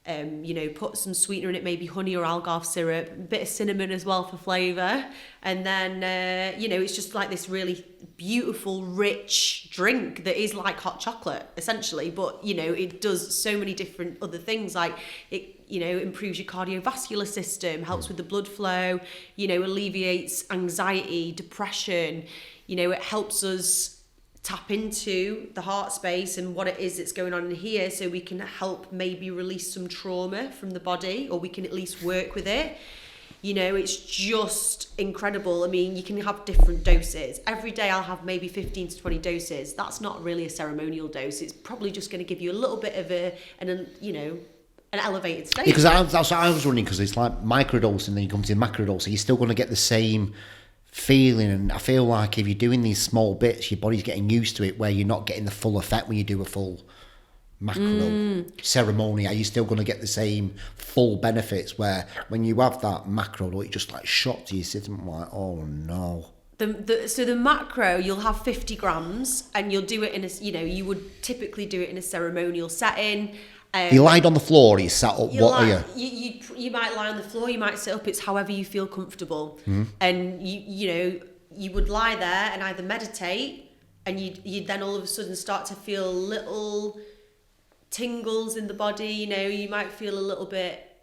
You know, put some sweetener in it, maybe honey or algarve syrup, a bit of cinnamon as well for flavour. And then, you know, it's just like this really beautiful, rich drink that is like hot chocolate, essentially. But, you know, it does so many different other things. Like it, you know, improves your cardiovascular system, helps with the blood flow, you know, alleviates anxiety, depression. You know, it helps us tap into the heart space and what it is that's going on in here, so we can help maybe release some trauma from the body, or we can at least work with it. You know, it's just incredible. I mean, you can have different doses. Every day I'll have maybe 15 to 20 doses. That's not really a ceremonial dose. It's probably just going to give you a little bit of an elevated state. Because that's what I was running, because it's like microdosing, then you come to macrodosing, you're still going to get the same feeling. And I feel like if you're doing these small bits, your body's getting used to it, where you're not getting the full effect when you do a full macro ceremony. Are you still going to get the same full benefits, where when you have that macro, it just like shot to your system, like, oh no. So the macro, you'll have 50 grams, and you'll do it in you would typically do it in a ceremonial setting. You lied on the floor, or you sat up, are you? You might lie on the floor, you might sit up, it's however you feel comfortable. And you would lie there and either meditate, and you'd then all of a sudden start to feel little tingles in the body, you know, you might feel a little bit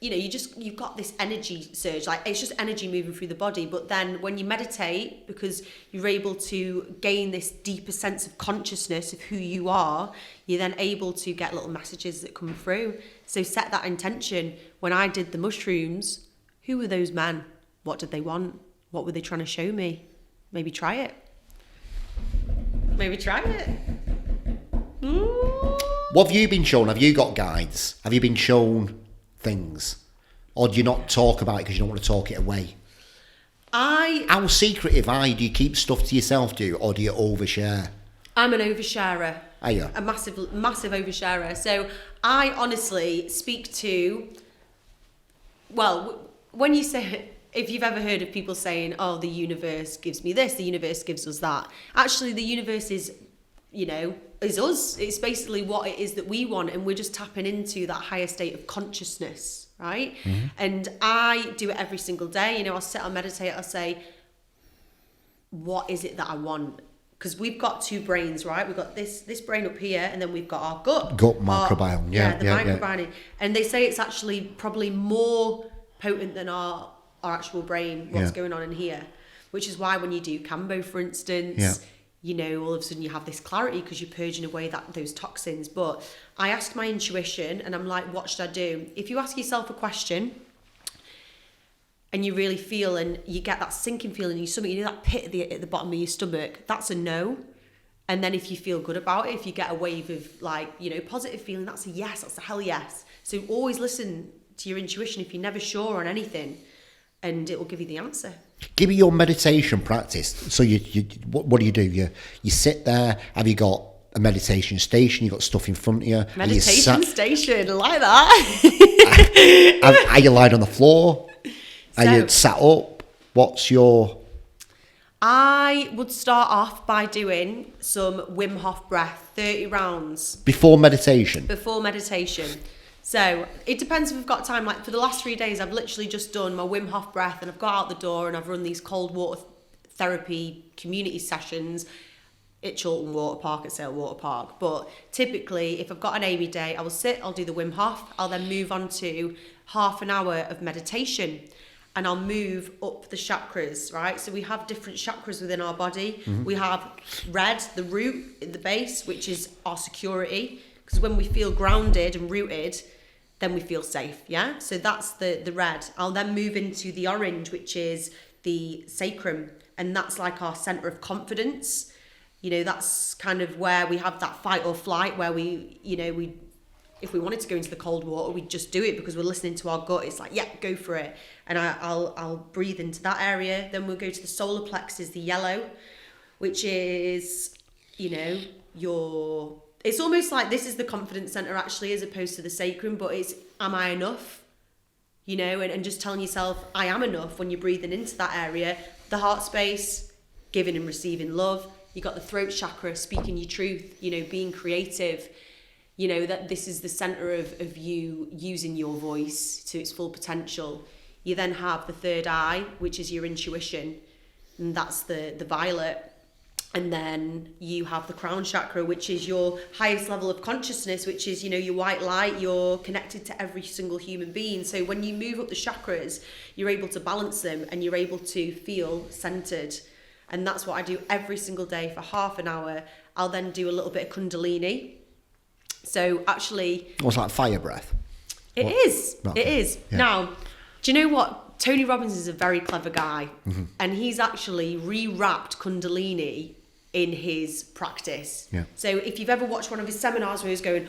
you've got this energy surge, like it's just energy moving through the body. But then when you meditate, because you're able to gain this deeper sense of consciousness of who you are, you're then able to get little messages that come through. So set that intention. When I did the mushrooms, who were those men? What did they want? What were they trying to show me? Maybe try it. What have you been shown? Have you got guides? Have you been shown things? Or do you not talk about it because you don't want to talk it away? How secretive do you keep stuff to yourself, or do you overshare? I'm an oversharer. Are you? A massive oversharer. So I honestly speak to, well, when you say, if you've ever heard of people saying, oh, the universe gives me this, the universe gives us that. Actually, the universe is, is us. It's basically what it is that we want, and we're just tapping into that higher state of consciousness, right? Mm-hmm. And I do it every single day. I'll sit, I'll meditate, I'll say, what is it that I want? Because we've got two brains, right? We've got this brain up here, and then we've got our gut microbiome. The microbiome. Yeah. And they say it's actually probably more potent than our actual brain, what's going on in here. Which is why when you do Cambo, for instance, all of a sudden you have this clarity because you're purging away those toxins. But I asked my intuition, and I'm like, what should I do? If you ask yourself a question and you really feel, and you get that sinking feeling in your stomach, that pit at the bottom of your stomach, that's a no. And then if you feel good about it, if you get a wave of positive feeling, that's a yes, that's a hell yes. So always listen to your intuition if you're never sure on anything, and it will give you the answer. Give me your meditation practice. So what do? You sit there. Have you got a meditation station? You got stuff in front of you. Meditation station, I like that. Are you lying on the floor? Are you sat up? What's your... I would start off by doing some Wim Hof breath, 30 rounds. Before meditation? Before meditation. So it depends if we've got time. Like for the last 3 days, I've literally just done my Wim Hof breath, and I've got out the door and I've run these cold water therapy community sessions at Chiltern Water Park, at Sale Water Park. But typically, if I've got an Amy day, I will sit, I'll do the Wim Hof. I'll then move on to half an hour of meditation, and I'll move up the chakras, right? So we have different chakras within our body. Mm-hmm. We have red, the root, the base, which is our security. Because when we feel grounded and rooted, then we feel safe, yeah? So that's the red. I'll then move into the orange, which is the sacrum. And that's like our center of confidence. That's kind of where we have that fight or flight, where we if we wanted to go into the cold water, we'd just do it because we're listening to our gut. It's like, yeah, go for it. And I'll breathe into that area. Then we'll go to the solar plexus, the yellow, which is, it's almost like this is the confidence center actually, as opposed to the sacrum, but it's, am I enough? And just telling yourself, I am enough when you're breathing into that area. The heart space, giving and receiving love. You got the throat chakra, speaking your truth, being creative. That this is the center of you using your voice to its full potential. You then have the third eye, which is your intuition, and that's the violet. And then you have the crown chakra, which is your highest level of consciousness, which is, your white light. You're connected to every single human being. So when you move up the chakras, you're able to balance them and you're able to feel centered. And that's what I do every single day for half an hour. I'll then do a little bit of Kundalini. So actually... What's that, fire breath? It is. Yeah. Now, do you know what? Tony Robbins is a very clever guy. Mm-hmm. And he's actually rewrapped Kundalini in his practice. Yeah. So if you've ever watched one of his seminars where he's going...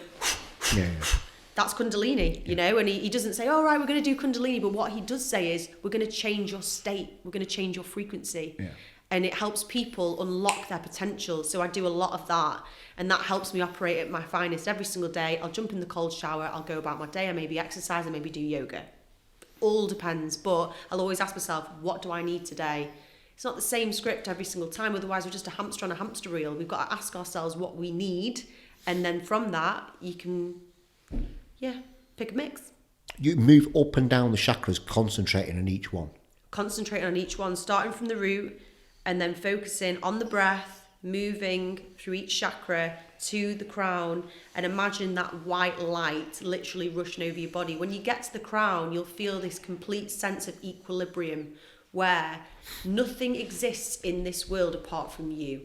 That's Kundalini, and he doesn't say, all right, we're going to do Kundalini. But what he does say is, we're going to change your state. We're going to change your frequency. Yeah. And it helps people unlock their potential. So I do a lot of that. And that helps me operate at my finest every single day. I'll jump in the cold shower. I'll go about my day. I maybe exercise. I maybe do yoga. All depends. But I'll always ask myself, what do I need today? It's not the same script every single time. Otherwise, we're just a hamster on a hamster wheel. We've got to ask ourselves what we need. And then from that, you can, pick a mix. You move up and down the chakras, concentrating on each one. Concentrating on each one, starting from the root, and then focusing on the breath, moving through each chakra, to the crown and imagine that white light literally rushing over your body. When you get to the crown, you'll feel this complete sense of equilibrium where nothing exists in this world apart from you,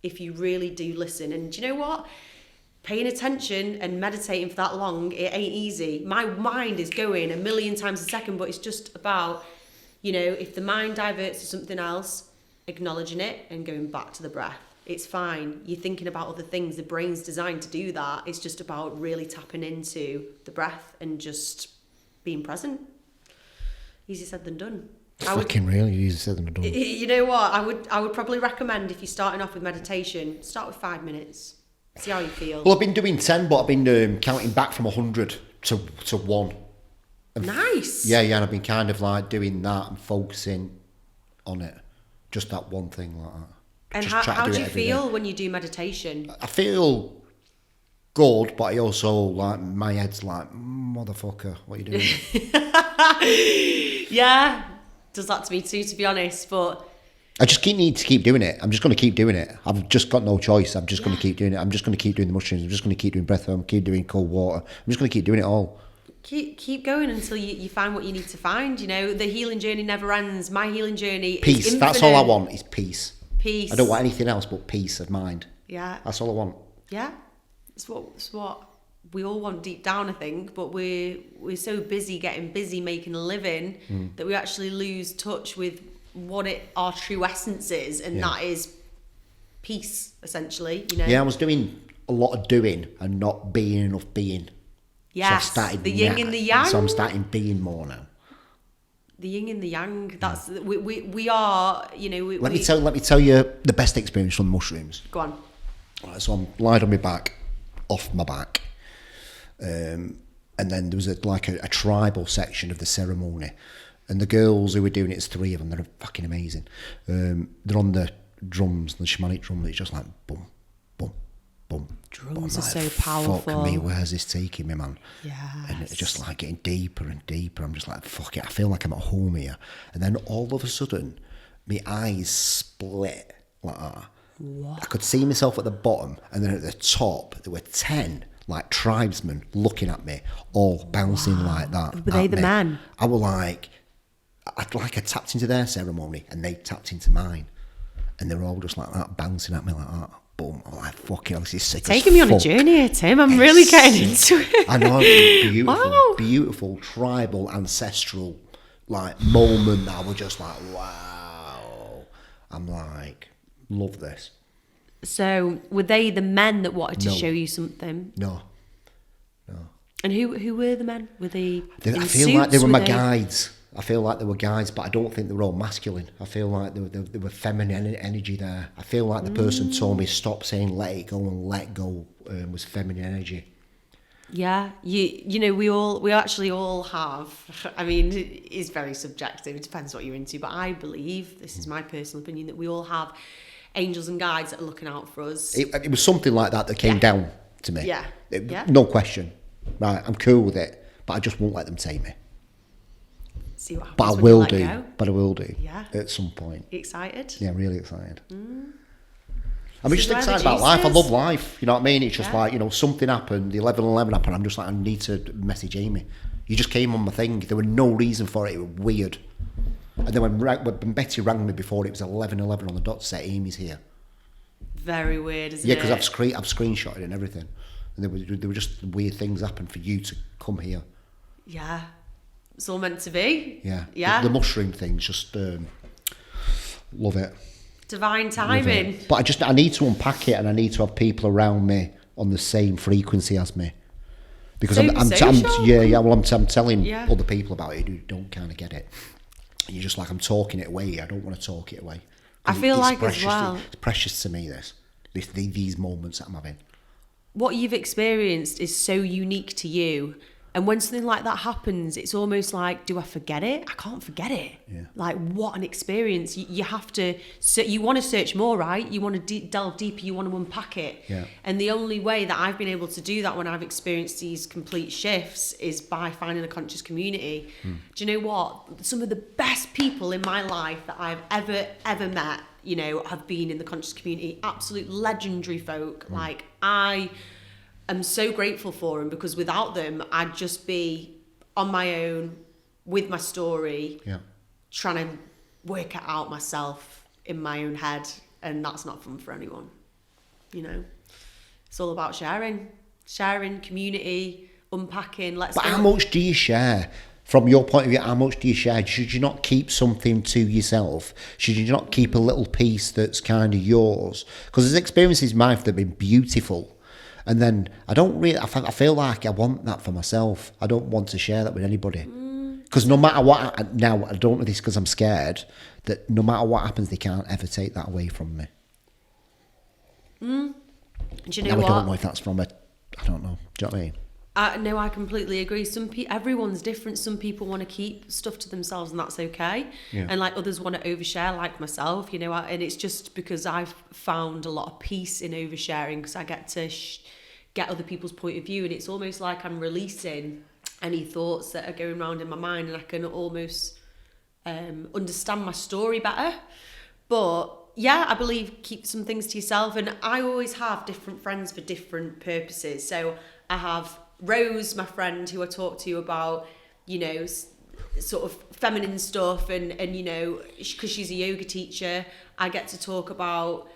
if you really do listen. And do you know what? Paying attention and meditating for that long, it ain't easy. My mind is going a million times a second, but it's just about, if the mind diverts to something else, acknowledging it and going back to the breath. It's fine. You're thinking about other things. The brain's designed to do that. It's just about really tapping into the breath and just being present. Easier said than done. Really easier said than done. You know what? I would probably recommend, if you're starting off with meditation, start with 5 minutes. See how you feel. Well, I've been doing 10, but I've been counting back from 100 to 1. And nice. Yeah, and I've been kind of like doing that and focusing on it. Just that one thing like that. And how do you feel when you do meditation? I feel good, but I also, like, my head's like, motherfucker, what are you doing? Yeah, does that to me too, to be honest, but... I just need to keep doing it. I'm just going to keep doing it. I've just got no choice. I'm just going to keep doing it. I'm just going to keep doing the mushrooms. I'm just going to keep doing breath. I'm keep doing cold water. I'm just going to keep doing it all. Keep going until you find what you need to find. The healing journey never ends. My healing journey peace. Is infinite. That's all I want is peace. Peace. I don't want anything else but peace of mind. Yeah. That's all I want. Yeah. It's what we all want deep down, I think, but we're so getting busy making a living that we actually lose touch with what our true essence is, and that is peace, essentially. Yeah, I was doing a lot of doing and not being enough being. Yes, so the yin and the yang. So I'm starting being more now. The yin and the yang. That's we are. Let me tell you the best experience from mushrooms. Go on. Right, so I'm lying on my back, off my back, and then there was a tribal section of the ceremony. And the girls who were doing it's 3 of them. They're fucking amazing. They're on the drums, the shamanic drum. It's just like boom, boom, boom. Drums are so powerful. Fuck me, where's this taking me, man? Yeah. And it's just like getting deeper and deeper. I'm just like, fuck it. I feel like I'm at home here. And then all of a sudden, my eyes split like that. What? I could see myself at the bottom, and then at the top there were 10 like tribesmen looking at me, all bouncing like that. Were they the men? I was like. I tapped into their ceremony and they tapped into mine, and they're all just like that, bouncing at me like that. Boom! I'm like, fucking, this is sick. Taking me on a journey here, Tim. I'm really getting into it. I know, beautiful, beautiful tribal ancestral moment. That I was just like, wow. I'm like, love this. So, were they the men that wanted to show you something? No. And who were the men? Were they? I feel like they were my guides. I feel like they were guides, but I don't think they were all masculine. I feel like there were feminine energy there. I feel like the person told me stop saying let it go and let go was feminine energy. Yeah, we actually all have. I mean, it's very subjective. It depends what you're into, but I believe, this is my personal opinion, that we all have angels and guides that are looking out for us. It was something like that came down to me. Yeah. No question. Right, I'm cool with it, but I just won't let them take me. See what happens. But I will do. Yeah. At some point. You excited? Yeah, really excited. I'm just excited about life. I love life. You know what I mean? It's just like, something happened, the 11/11 happened. I'm just like, I need to message Amy. You just came on my thing. There was no reason for it. It was weird. And then when Betty rang me before it was 11:11 on the dot to say Amy's here. Very weird, isn't it? Yeah, because I've screenshotted it and everything. And there were just weird things happen for you to come here. Yeah. It's all meant to be. Yeah. Yeah. The mushroom things, just love it. Divine timing. But I need to unpack it, and I need to have people around me on the same frequency as me. Because I'm telling other people about it who don't kind of get it. And you're just like, I'm talking it away. I don't want to talk it away. I feel like as well. It's precious to me, these moments that I'm having. What you've experienced is so unique to you. And when something like that happens, it's almost like, do I forget it? I can't forget it. Yeah. Like, what an experience. You have to, you want to search more, right? You want to delve deeper, you want to unpack it. Yeah. And the only way that I've been able to do that when I've experienced these complete shifts is by finding a conscious community. Do you know what? Some of the best people in my life that I've ever met you know, have been in the conscious community, absolute legendary folk. Like, I am so grateful for them, because without them, I'd just be on my own with my story, trying to work it out myself in my own head, and that's not fun for anyone. You know, it's all about sharing, community, unpacking. But how much do you share? From your point of view, how much do you share? Should you not keep something to yourself? Should you not keep a little piece that's kind of yours? Because there's experiences in my life that have been beautiful, and then I feel like I want that for myself. I don't want to share that with anybody. Because no matter what, now I don't know this because I'm scared, that no matter what happens, they can't ever take that away from me. Do you know now what? I don't know if that's from I don't know. Do you know what I mean? No, I completely agree. Everyone's different. Some people want to keep stuff to themselves, and that's okay. Yeah. And like others want to overshare, like myself. You know, and it's just because I've found a lot of peace in oversharing, because I get to get other people's point of view, and it's almost like I'm releasing any thoughts that are going around in my mind, and I can almost understand my story better. But yeah, I believe keep some things to yourself, and I always have different friends for different purposes. So I have Rose, my friend, who I talk to about, you know, sort of feminine stuff, and you know, because she's a yoga teacher, I get to talk about,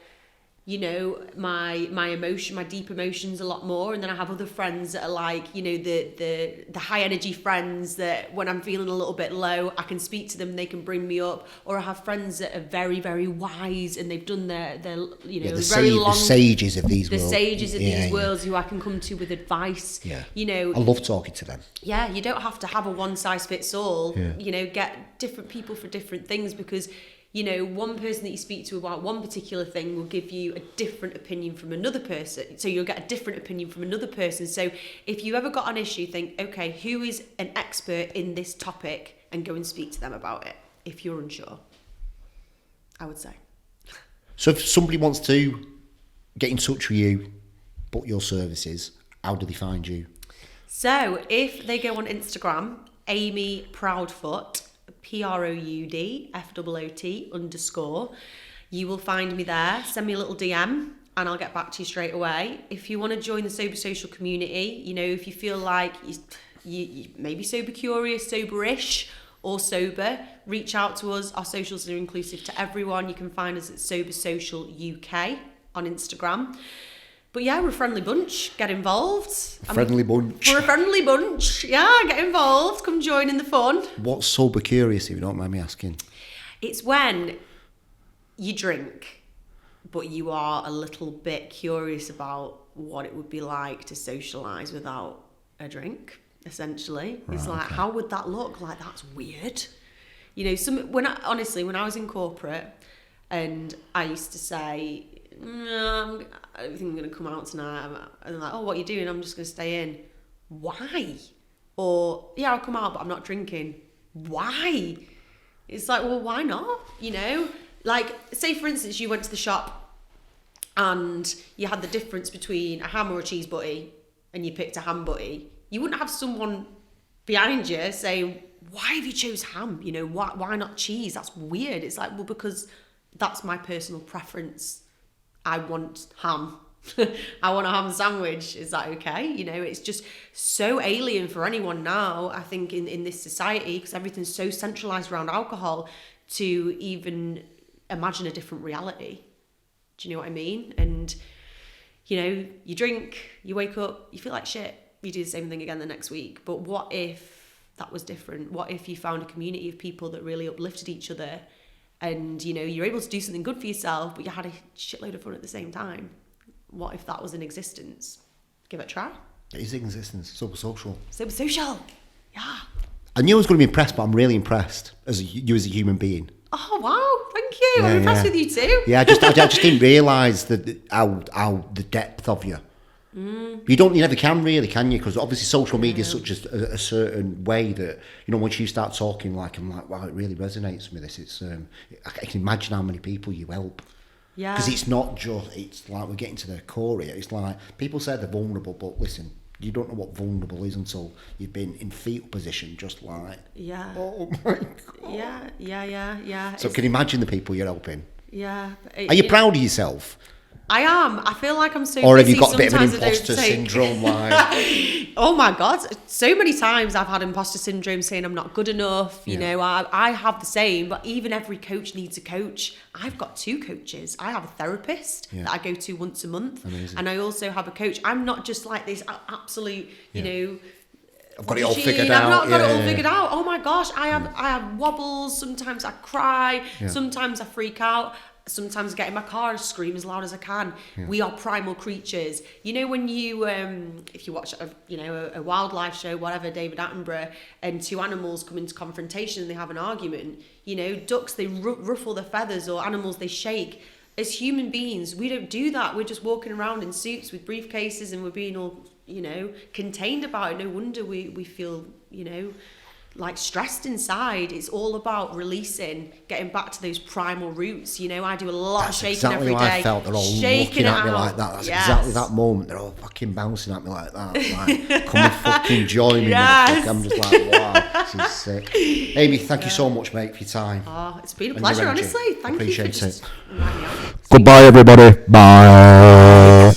you know, my deep emotions a lot more. And then I have other friends that are like, you know, the high energy friends that when I'm feeling a little bit low, I can speak to them and they can bring me up. Or I have friends that are very, very wise, and they've done their you know, the sages of these worlds. The sages of these worlds who I can come to with advice. Yeah. You know, I love talking to them. Yeah, you don't have to have a one size fits all. Yeah. You know, get different people for different things, because you know, one person that you speak to about one particular thing will give you a different opinion from another person. So you'll get a different opinion from another person. So if you ever got an issue, think, okay, who is an expert in this topic, and go and speak to them about it if you're unsure, I would say. So if somebody wants to get in touch with you, book your services, how do they find you? So if they go on Instagram, Amy Proudfoot, PROUDFOOT_, you will find me there. Send me a little DM and I'll get back to you straight away. If you want to join the Sober Social community, you know, if you feel like you maybe sober curious, soberish, or sober, reach out to us. Our socials are inclusive to everyone. You can find us at Sober Social UK on Instagram. But yeah, we're a friendly bunch. Get involved. Friendly bunch. We're a friendly bunch. Yeah, get involved. Come join in the fun. What's sober curious, if you don't mind me asking? It's when you drink, but you are a little bit curious about what it would be like to socialise without a drink, essentially. Right, it's like, how would that look? Like, that's weird. You know, honestly, when I was in corporate, and I used to say, no, I don't think I'm going to come out tonight. And they're like, oh, what are you doing? I'm just going to stay in. Why? Or, yeah, I'll come out, but I'm not drinking. Why? It's like, well, why not? You know? Like, say, for instance, you went to the shop and you had the difference between a ham or a cheese butty, and you picked a ham butty. You wouldn't have someone behind you saying, why have you chose ham? You know, why not cheese? That's weird. It's like, well, because that's my personal preference. I want ham. I want a ham sandwich. Is that okay? You know, it's just so alien for anyone now, I think, in this society, because everything's so centralised around alcohol, to even imagine a different reality. Do you know what I mean? And, you know, you drink, you wake up, you feel like shit. You do the same thing again the next week. But what if that was different? What if you found a community of people that really uplifted each other? And, you know, you're able to do something good for yourself, but you had a shitload of fun at the same time. What if that was in existence? Give it a try. It is in existence. Sober Social. Sober Social. Yeah. I knew I was going to be impressed, but I'm really impressed as you as a human being. Oh, wow. Thank you. I'm impressed with you too. Yeah, I just didn't realise how the depth of you. You never can really, can you? Because obviously social media is such a certain way that, you know, once you start talking, like, I'm like, wow, it really resonates with me. This, it's I can imagine how many people you help. Yeah. Because it's not just, it's like we're getting to the core here. It's like people say they're vulnerable, but listen, you don't know what vulnerable is until you've been in fetal position, just like, oh my God. Yeah. So can you imagine the people you're helping? Yeah. Are you proud of yourself? I am. I feel like I'm so Or have busy, you got a bit of an sometimes imposter syndrome? Like, oh my God. So many times I've had imposter syndrome saying I'm not good enough. You know, I have the same, but even every coach needs a coach. I've got 2 coaches. I have a therapist that I go to once a month. Amazing. And I also have a coach. I'm not just like this absolute, you know, I've got it all figured out. I've not got it all figured out. Oh my gosh, I have wobbles. Sometimes I cry. Sometimes I freak out. Sometimes I get in my car and scream as loud as I can. We are primal creatures. You know, when you, if you watch, a wildlife show, whatever, David Attenborough, and 2 animals come into confrontation and they have an argument, you know, ducks, they ruffle their feathers, or animals, they shake. As human beings, we don't do that. We're just walking around in suits with briefcases and we're being all, you know, contained about it. No wonder we feel, you know, like stressed inside. It's all about releasing, getting back to those primal roots. You know, I do a lot of shaking every day. That's exactly how I felt. They're all looking at me like that. That's exactly that moment. They're all fucking bouncing at me like that. Like, come and fucking join me. Yes. I'm just like, wow, this is sick. Amy, thank you so much, mate, for your time. Oh, it's been a pleasure, honestly. Thank you for just inviting me on. Goodbye, everybody. Bye.